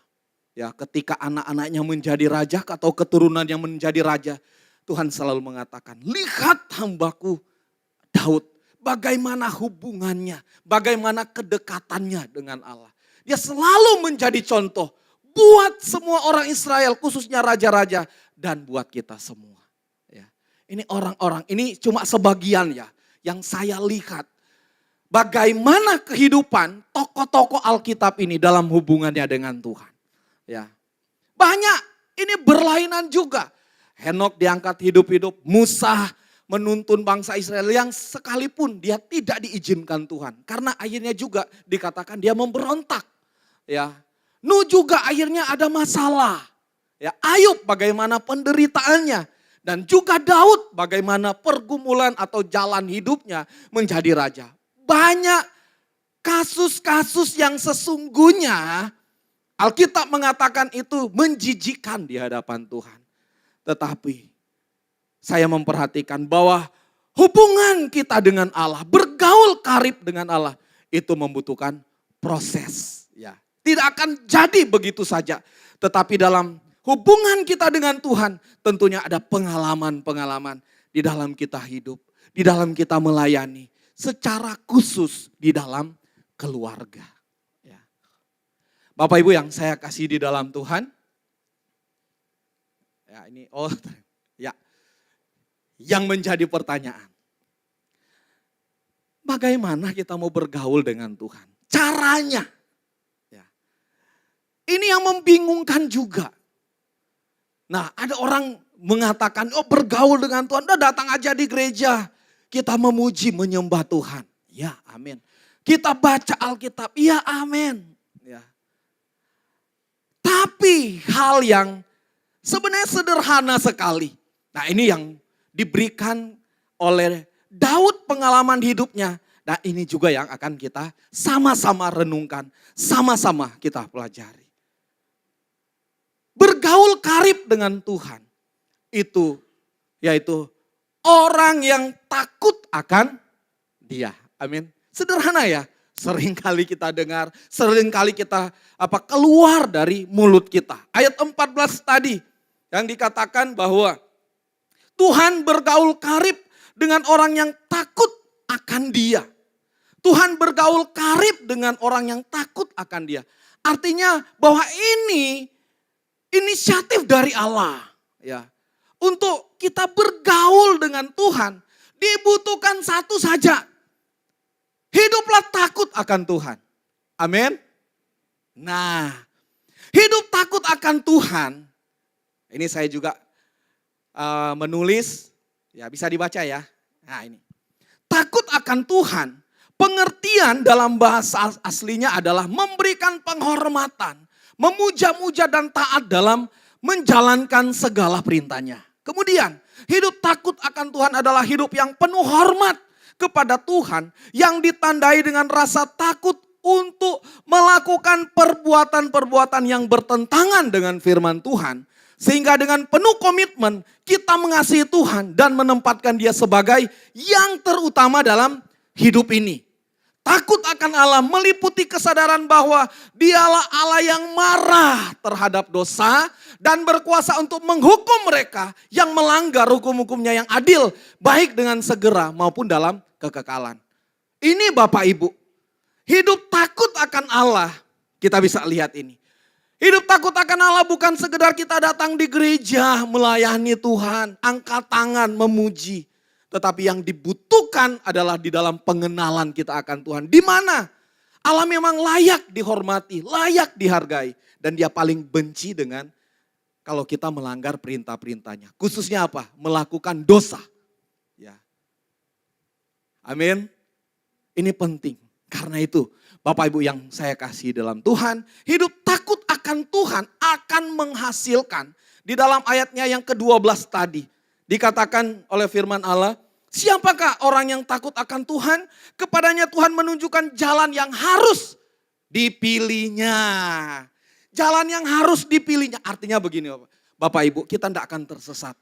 Ya, ketika anak-anaknya menjadi raja atau keturunan yang menjadi raja, Tuhan selalu mengatakan, "Lihat hambaku Daud, bagaimana hubungannya, bagaimana kedekatannya dengan Allah." Dia selalu menjadi contoh buat semua orang Israel, khususnya raja-raja dan buat kita semua. Ya. Ini orang-orang, ini cuma sebagian ya yang saya lihat. Bagaimana kehidupan tokoh-tokoh Alkitab ini dalam hubungannya dengan Tuhan. Ya. Banyak, ini berlainan juga. Henok diangkat hidup-hidup, Musa menuntun bangsa Israel yang sekalipun dia tidak diizinkan Tuhan. Karena akhirnya juga dikatakan dia memberontak. Ya. Nuh juga akhirnya ada masalah. Ya, Ayub bagaimana penderitaannya. Dan juga Daud bagaimana pergumulan atau jalan hidupnya menjadi raja. Banyak kasus-kasus yang sesungguhnya Alkitab mengatakan itu menjijikan di hadapan Tuhan. Tetapi saya memperhatikan bahwa hubungan kita dengan Allah, bergaul karib dengan Allah, itu membutuhkan proses. Ya. Tidak akan jadi begitu saja. Tetapi dalam hubungan kita dengan Tuhan, tentunya ada pengalaman-pengalaman di dalam kita hidup, di dalam kita melayani, secara khusus di dalam keluarga. Ya. Bapak Ibu yang saya kasih di dalam Tuhan, ya ini, ya. Yang menjadi pertanyaan, bagaimana kita mau bergaul dengan Tuhan? Caranya. Ya. Ini yang membingungkan juga. Nah ada orang mengatakan, bergaul dengan Tuhan, udah datang aja di gereja. Kita memuji, menyembah Tuhan. Ya amin. Kita baca Alkitab, ya amin. Ya. Tapi hal yang sebenarnya sederhana sekali. Nah ini yang diberikan oleh Daud pengalaman hidupnya. Nah ini juga yang akan kita sama-sama renungkan, sama-sama kita pelajari. Bergaul karib dengan Tuhan itu yaitu orang yang takut akan Dia. Amin. Sederhana ya. Sering kali kita dengar, sering kali kita keluar dari mulut kita. Ayat 14 tadi yang dikatakan bahwa Tuhan bergaul karib dengan orang yang takut akan Dia. Tuhan bergaul karib dengan orang yang takut akan Dia. Artinya bahwa ini inisiatif dari Allah, ya. Untuk kita bergaul dengan Tuhan dibutuhkan satu saja. Hiduplah takut akan Tuhan. Amin. Nah, hidup takut akan Tuhan. Ini saya juga menulis, ya bisa dibaca ya. Nah ini. Takut akan Tuhan. Pengertian dalam bahasa aslinya adalah memberikan penghormatan, memuja-muja dan taat dalam menjalankan segala perintahnya. Kemudian hidup takut akan Tuhan adalah hidup yang penuh hormat kepada Tuhan, yang ditandai dengan rasa takut untuk melakukan perbuatan-perbuatan yang bertentangan dengan firman Tuhan. Sehingga dengan penuh komitmen kita mengasihi Tuhan dan menempatkan Dia sebagai yang terutama dalam hidup ini. Takut akan Allah meliputi kesadaran bahwa Dialah Allah yang marah terhadap dosa dan berkuasa untuk menghukum mereka yang melanggar hukum-hukumnya yang adil, baik dengan segera maupun dalam kekekalan. Ini Bapak Ibu, hidup takut akan Allah, kita bisa lihat ini. Hidup takut akan Allah bukan sekedar kita datang di gereja melayani Tuhan, angkat tangan memuji. Tetapi yang dibutuhkan adalah di dalam pengenalan kita akan Tuhan. Di mana Allah memang layak dihormati, layak dihargai. Dan Dia paling benci dengan kalau kita melanggar perintah-perintahnya. Khususnya apa? Melakukan dosa. Ya. Amin. Ini penting. Karena itu Bapak Ibu yang saya kasih dalam Tuhan, hidup takut akan Tuhan akan menghasilkan. Di dalam ayatnya yang ke-12 tadi, dikatakan oleh firman Allah, siapakah orang yang takut akan Tuhan? Kepadanya Tuhan menunjukkan jalan yang harus dipilihnya. Jalan yang harus dipilihnya. Artinya begini Bapak Ibu, kita tidak akan tersesat.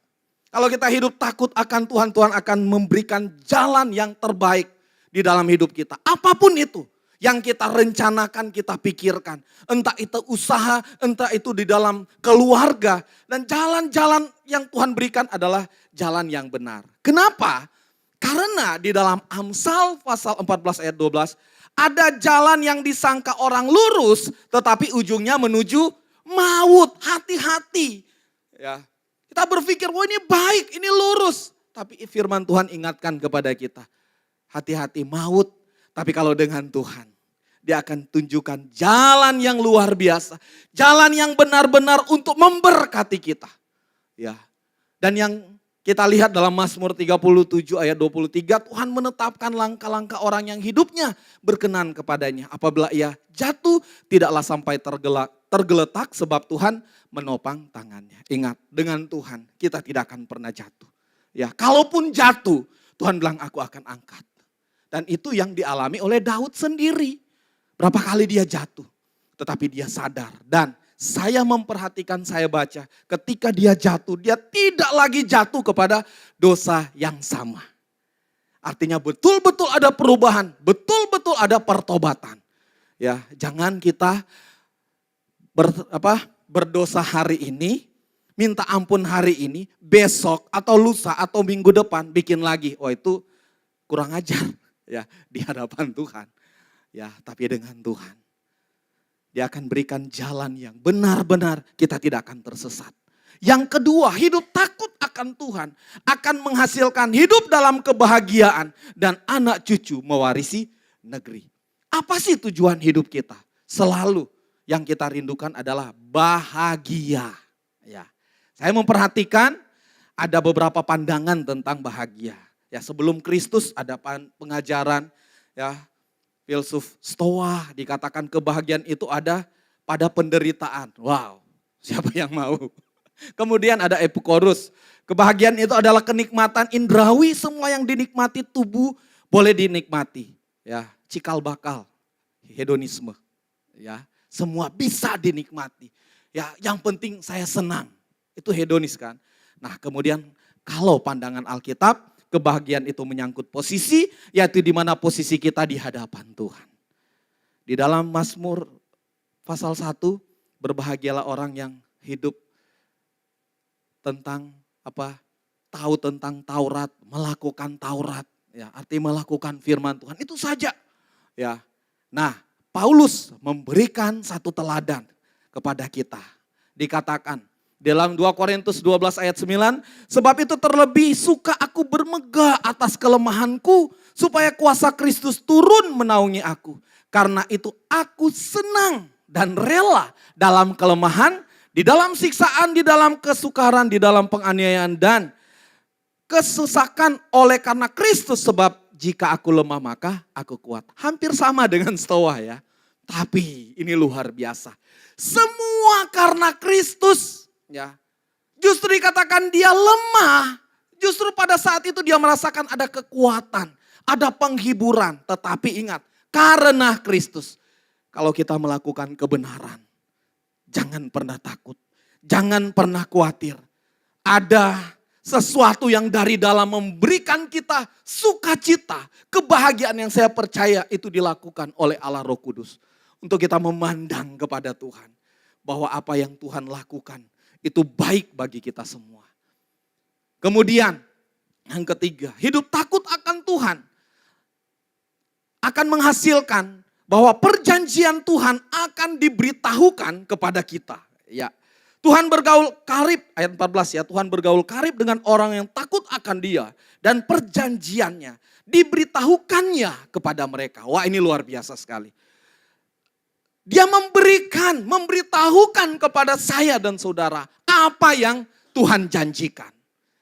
Kalau kita hidup takut akan Tuhan, Tuhan akan memberikan jalan yang terbaik di dalam hidup kita. Apapun itu yang kita rencanakan, kita pikirkan. Entah itu usaha, entah itu di dalam keluarga. Dan jalan-jalan yang Tuhan berikan adalah jalan yang benar. Kenapa? Karena di dalam Amsal pasal 14 ayat 12, ada jalan yang disangka orang lurus, tetapi ujungnya menuju maut. Hati-hati. Ya. Kita berpikir, wah ini baik, ini lurus. Tapi firman Tuhan ingatkan kepada kita, hati-hati maut. Tapi kalau dengan Tuhan, Dia akan tunjukkan jalan yang luar biasa. Jalan yang benar-benar untuk memberkati kita. Ya. Dan yang kita lihat dalam Mazmur 37 ayat 23, Tuhan menetapkan langkah-langkah orang yang hidupnya berkenan kepadanya. Apabila ia jatuh, tidaklah sampai tergeletak sebab Tuhan menopang tangannya. Ingat, dengan Tuhan kita tidak akan pernah jatuh. Ya, kalaupun jatuh, Tuhan bilang aku akan angkat. Dan itu yang dialami oleh Daud sendiri. Berapa kali dia jatuh, tetapi dia sadar. Dan saya memperhatikan, saya baca, ketika dia jatuh, dia tidak lagi jatuh kepada dosa yang sama. Artinya betul-betul ada perubahan, betul-betul ada pertobatan. Ya, jangan kita berdosa hari ini, minta ampun hari ini, besok atau lusa atau minggu depan bikin lagi. Oh itu kurang ajar ya di hadapan Tuhan. Ya, tapi dengan Tuhan, Dia akan berikan jalan yang benar-benar kita tidak akan tersesat. Yang kedua, hidup takut akan Tuhan akan menghasilkan hidup dalam kebahagiaan dan anak cucu mewarisi negeri. Apa sih tujuan hidup kita? Selalu yang kita rindukan adalah bahagia. Ya, saya memperhatikan ada beberapa pandangan tentang bahagia. Ya, sebelum Kristus ada pengajaran ya, filsuf Stoa dikatakan kebahagiaan itu ada pada penderitaan. Wow, siapa yang mau? Kemudian ada epikorus. Kebahagiaan itu adalah kenikmatan indrawi, semua yang dinikmati tubuh boleh dinikmati. Ya, cikal bakal, hedonisme. Ya, semua bisa dinikmati. Ya, yang penting saya senang. Itu hedonis kan. Nah, kemudian kalau pandangan Alkitab, kebahagiaan itu menyangkut posisi, yaitu di mana posisi kita di hadapan Tuhan. Di dalam Mazmur pasal 1, berbahagialah orang yang hidup tentang tahu tentang Taurat, melakukan Taurat, ya, artinya melakukan firman Tuhan. Itu saja. Ya. Nah, Paulus memberikan satu teladan kepada kita. Dikatakan dalam 2 Korintus 12 ayat 9, sebab itu terlebih suka aku bermegah atas kelemahanku, supaya kuasa Kristus turun menaungi aku. Karena itu aku senang dan rela dalam kelemahan, di dalam siksaan, di dalam kesukaran, di dalam penganiayaan dan kesusahan oleh karena Kristus. Sebab jika aku lemah maka aku kuat. Hampir sama dengan Stoa ya. Tapi ini luar biasa. Semua karena Kristus. Ya, justru dikatakan dia lemah, justru pada saat itu dia merasakan ada kekuatan, ada penghiburan. Tetapi ingat, karena Kristus, kalau kita melakukan kebenaran, jangan pernah takut, jangan pernah khawatir. Ada sesuatu yang dari dalam memberikan kita sukacita, kebahagiaan yang saya percaya itu dilakukan oleh Allah Roh Kudus. Untuk kita memandang kepada Tuhan, bahwa apa yang Tuhan lakukan, itu baik bagi kita semua. Kemudian yang ketiga, hidup takut akan Tuhan akan menghasilkan bahwa perjanjian Tuhan akan diberitahukan kepada kita. Ya, Tuhan bergaul karib, ayat 14 ya, Tuhan bergaul karib dengan orang yang takut akan Dia dan perjanjiannya diberitahukannya kepada mereka. Wah, ini luar biasa sekali. Dia memberitahukan kepada saya dan saudara apa yang Tuhan janjikan.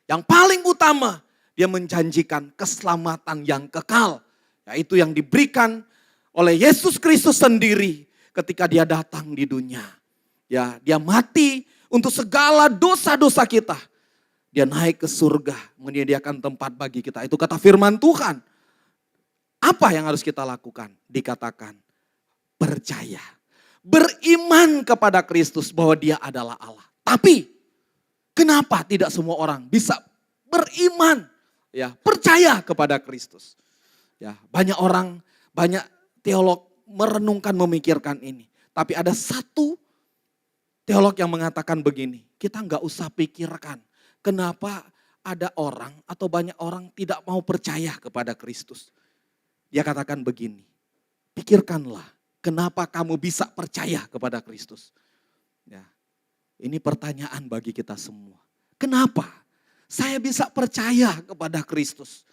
Yang paling utama, dia menjanjikan keselamatan yang kekal. Yaitu yang diberikan oleh Yesus Kristus sendiri ketika dia datang di dunia. Ya, dia mati untuk segala dosa-dosa kita. Dia naik ke surga, menyediakan tempat bagi kita. Itu kata firman Tuhan. Apa yang harus kita lakukan? Dikatakan, percaya, beriman kepada Kristus bahwa Dia adalah Allah. Tapi kenapa tidak semua orang bisa beriman, ya, percaya kepada Kristus? Ya, banyak orang, banyak teolog merenungkan, memikirkan ini. Tapi ada satu teolog yang mengatakan begini, kita nggak usah pikirkan kenapa ada orang atau banyak orang tidak mau percaya kepada Kristus. Dia katakan begini, pikirkanlah, kenapa kamu bisa percaya kepada Kristus? Ya, ini pertanyaan bagi kita semua. Kenapa saya bisa percaya kepada Kristus?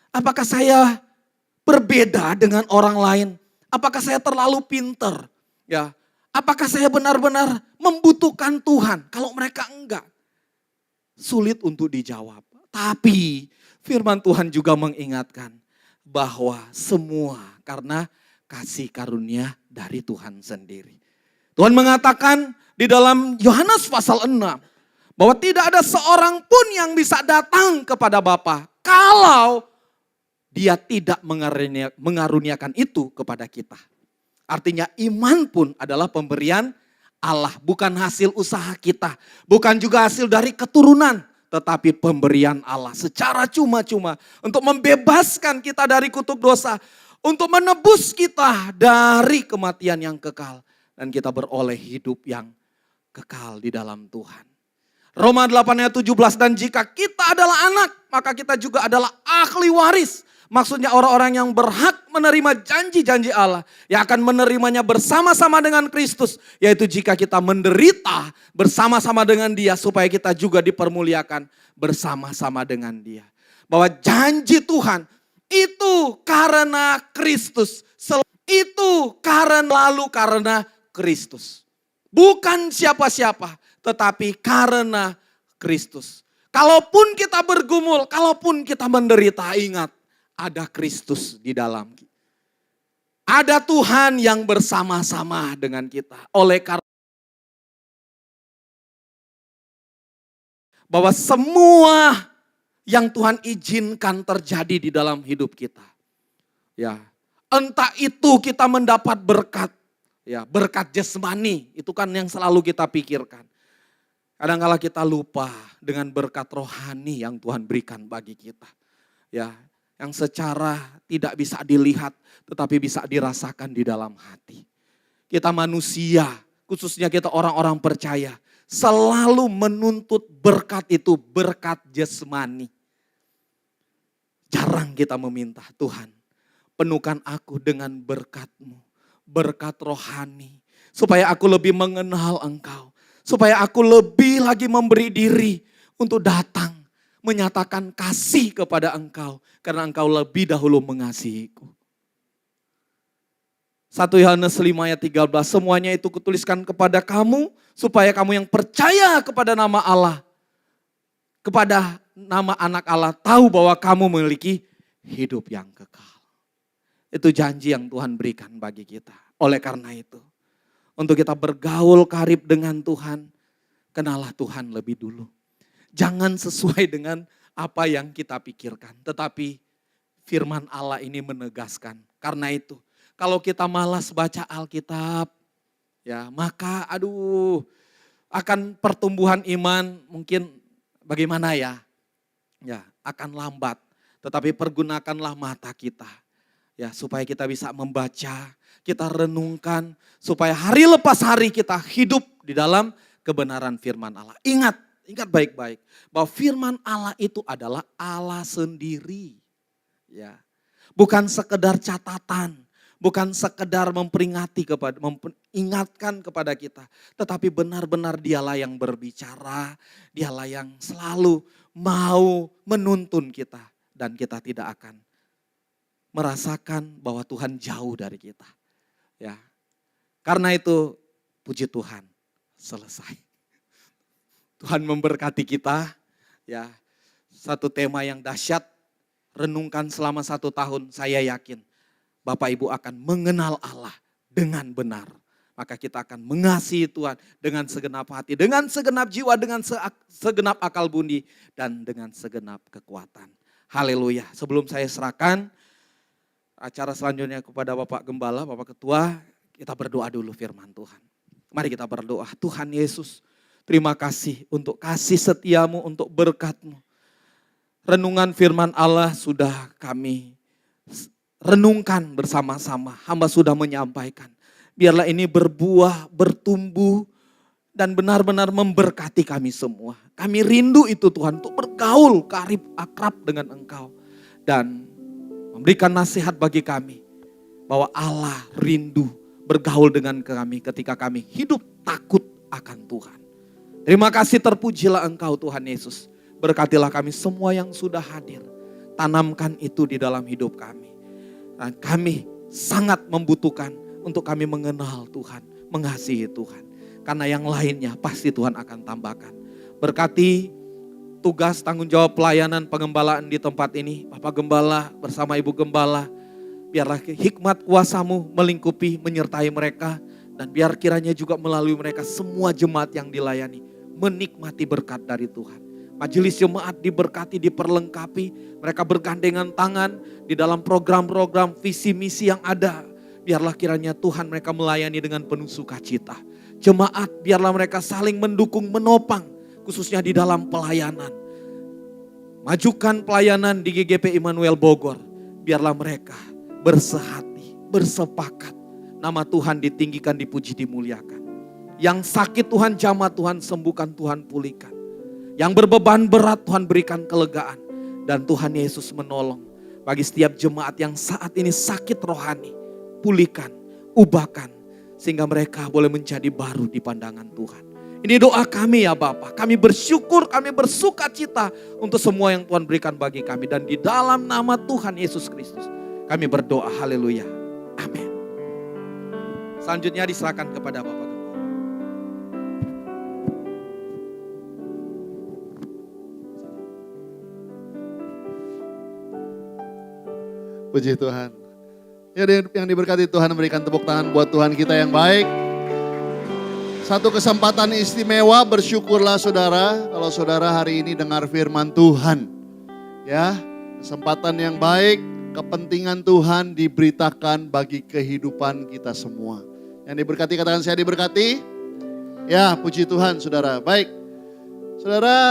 Apakah saya berbeda dengan orang lain? Apakah saya terlalu pinter? Ya, apakah saya benar-benar membutuhkan Tuhan? Kalau mereka enggak, sulit untuk dijawab. Tapi firman Tuhan juga mengingatkan bahwa semua karena kasih karunia dari Tuhan sendiri. Tuhan mengatakan di dalam Yohanes pasal 6 bahwa tidak ada seorang pun yang bisa datang kepada Bapa kalau Dia tidak mengaruniakan itu kepada kita. Artinya iman pun adalah pemberian Allah, bukan hasil usaha kita, bukan juga hasil dari keturunan, tetapi pemberian Allah secara cuma-cuma untuk membebaskan kita dari kutuk dosa, untuk menebus kita dari kematian yang kekal. Dan kita beroleh hidup yang kekal di dalam Tuhan. Roma 8 ayat 17, dan jika kita adalah anak, maka kita juga adalah ahli waris. Maksudnya orang-orang yang berhak menerima janji-janji Allah. Yang akan menerimanya bersama-sama dengan Kristus. Yaitu jika kita menderita bersama-sama dengan Dia. Supaya kita juga dipermuliakan bersama-sama dengan Dia. Bahwa janji Tuhan itu karena Kristus. Itu karena Kristus. Bukan siapa-siapa, tetapi karena Kristus. Kalaupun kita bergumul, kalaupun kita menderita, ingat, ada Kristus di dalam kita. Ada Tuhan yang bersama-sama dengan kita. Oleh karena Bahwa semua yang Tuhan izinkan terjadi di dalam hidup kita. Ya, entah itu kita mendapat berkat, ya, berkat jasmani, itu kan yang selalu kita pikirkan. Kadang-kala kita lupa dengan berkat rohani yang Tuhan berikan bagi kita. Ya, yang secara tidak bisa dilihat tetapi bisa dirasakan di dalam hati. Kita manusia, khususnya kita orang-orang percaya, selalu menuntut berkat itu, berkat jasmani. Jarang kita meminta, Tuhan, penuhkan aku dengan berkat-Mu, berkat rohani, supaya aku lebih mengenal Engkau, supaya aku lebih lagi memberi diri untuk datang, menyatakan kasih kepada Engkau, karena Engkau lebih dahulu mengasihiku. 1 Yohanes 5 ayat 13, semuanya itu kutuliskan kepada kamu, supaya kamu yang percaya kepada nama Allah, kepada nama anak Allah, tahu bahwa kamu memiliki hidup yang kekal. Itu janji yang Tuhan berikan bagi kita. Oleh karena itu, untuk kita bergaul karib dengan Tuhan, kenalah Tuhan lebih dulu. Jangan sesuai dengan apa yang kita pikirkan, tetapi firman Allah ini menegaskan. Karena itu, kalau kita malas baca Alkitab, ya maka akan pertumbuhan iman mungkin bagaimana ya? Ya, akan lambat. Tetapi pergunakanlah mata kita. Ya, supaya kita bisa membaca, kita renungkan, supaya hari lepas hari kita hidup di dalam kebenaran firman Allah. Ingat baik-baik bahwa firman Allah itu adalah Allah sendiri. Ya. Bukan sekedar catatan, bukan sekedar memperingatkan kepada kita, tetapi benar-benar Dialah yang berbicara, Dialah yang selalu mau menuntun kita, dan kita tidak akan merasakan bahwa Tuhan jauh dari kita. Ya. Karena itu puji Tuhan, selesai. Tuhan memberkati kita, ya. Satu tema yang dahsyat, renungkan selama 1 tahun, saya yakin Bapak Ibu akan mengenal Allah dengan benar. Maka kita akan mengasihi Tuhan dengan segenap hati, dengan segenap jiwa, dengan segenap akal budi, dan dengan segenap kekuatan. Haleluya. Sebelum saya serahkan acara selanjutnya kepada Bapak Gembala, Bapak Ketua, kita berdoa dulu firman Tuhan. Mari kita berdoa. Tuhan Yesus, terima kasih untuk kasih setiamu, untuk berkat-Mu. Renungan firman Allah sudah kami renungkan bersama-sama. Hamba sudah menyampaikan. Biarlah ini berbuah, bertumbuh, dan benar-benar memberkati kami semua. Kami rindu itu Tuhan, untuk bergaul karib akrab dengan Engkau. Dan memberikan nasihat bagi kami, bahwa Allah rindu bergaul dengan kami ketika kami hidup takut akan Tuhan. Terima kasih, terpujilah Engkau Tuhan Yesus. Berkatilah kami semua yang sudah hadir. Tanamkan itu di dalam hidup kami. Dan kami sangat membutuhkan untuk kami mengenal Tuhan, mengasihi Tuhan. Karena yang lainnya pasti Tuhan akan tambahkan. Berkati tugas tanggung jawab pelayanan pengembalaan di tempat ini. Bapak Gembala bersama Ibu Gembala. Biarlah hikmat kuasa-Mu melingkupi, menyertai mereka. Dan biar kiranya juga melalui mereka semua jemaat yang dilayani menikmati berkat dari Tuhan. Majelis jemaat diberkati, diperlengkapi. Mereka bergandengan tangan di dalam program-program visi misi yang ada. Biarlah kiranya Tuhan mereka melayani dengan penuh sukacita. Jemaat biarlah mereka saling mendukung, menopang. Khususnya di dalam pelayanan. Majukan pelayanan di GGP Immanuel Bogor. Biarlah mereka bersehati, bersepakat. Nama Tuhan ditinggikan, dipuji, dimuliakan. Yang sakit Tuhan jamah, Tuhan sembuhkan, Tuhan pulihkan. Yang berbeban berat Tuhan berikan kelegaan. Dan Tuhan Yesus menolong bagi setiap jemaat yang saat ini sakit rohani. Pulihkan, ubahkan. Sehingga mereka boleh menjadi baru di pandangan Tuhan. Ini doa kami ya Bapa. Kami bersyukur, kami bersuka cita untuk semua yang Tuhan berikan bagi kami. Dan di dalam nama Tuhan Yesus Kristus kami berdoa, haleluya, amin. Selanjutnya diserahkan kepada Bapak. Puji Tuhan. Ya, yang diberkati Tuhan, berikan tepuk tangan buat Tuhan kita yang baik. Satu kesempatan istimewa, bersyukurlah saudara kalau saudara hari ini dengar firman Tuhan. Ya, kesempatan yang baik, kepentingan Tuhan diberitakan bagi kehidupan kita semua. Yang diberkati katakan saya diberkati. Ya, puji Tuhan saudara. Baik, saudara.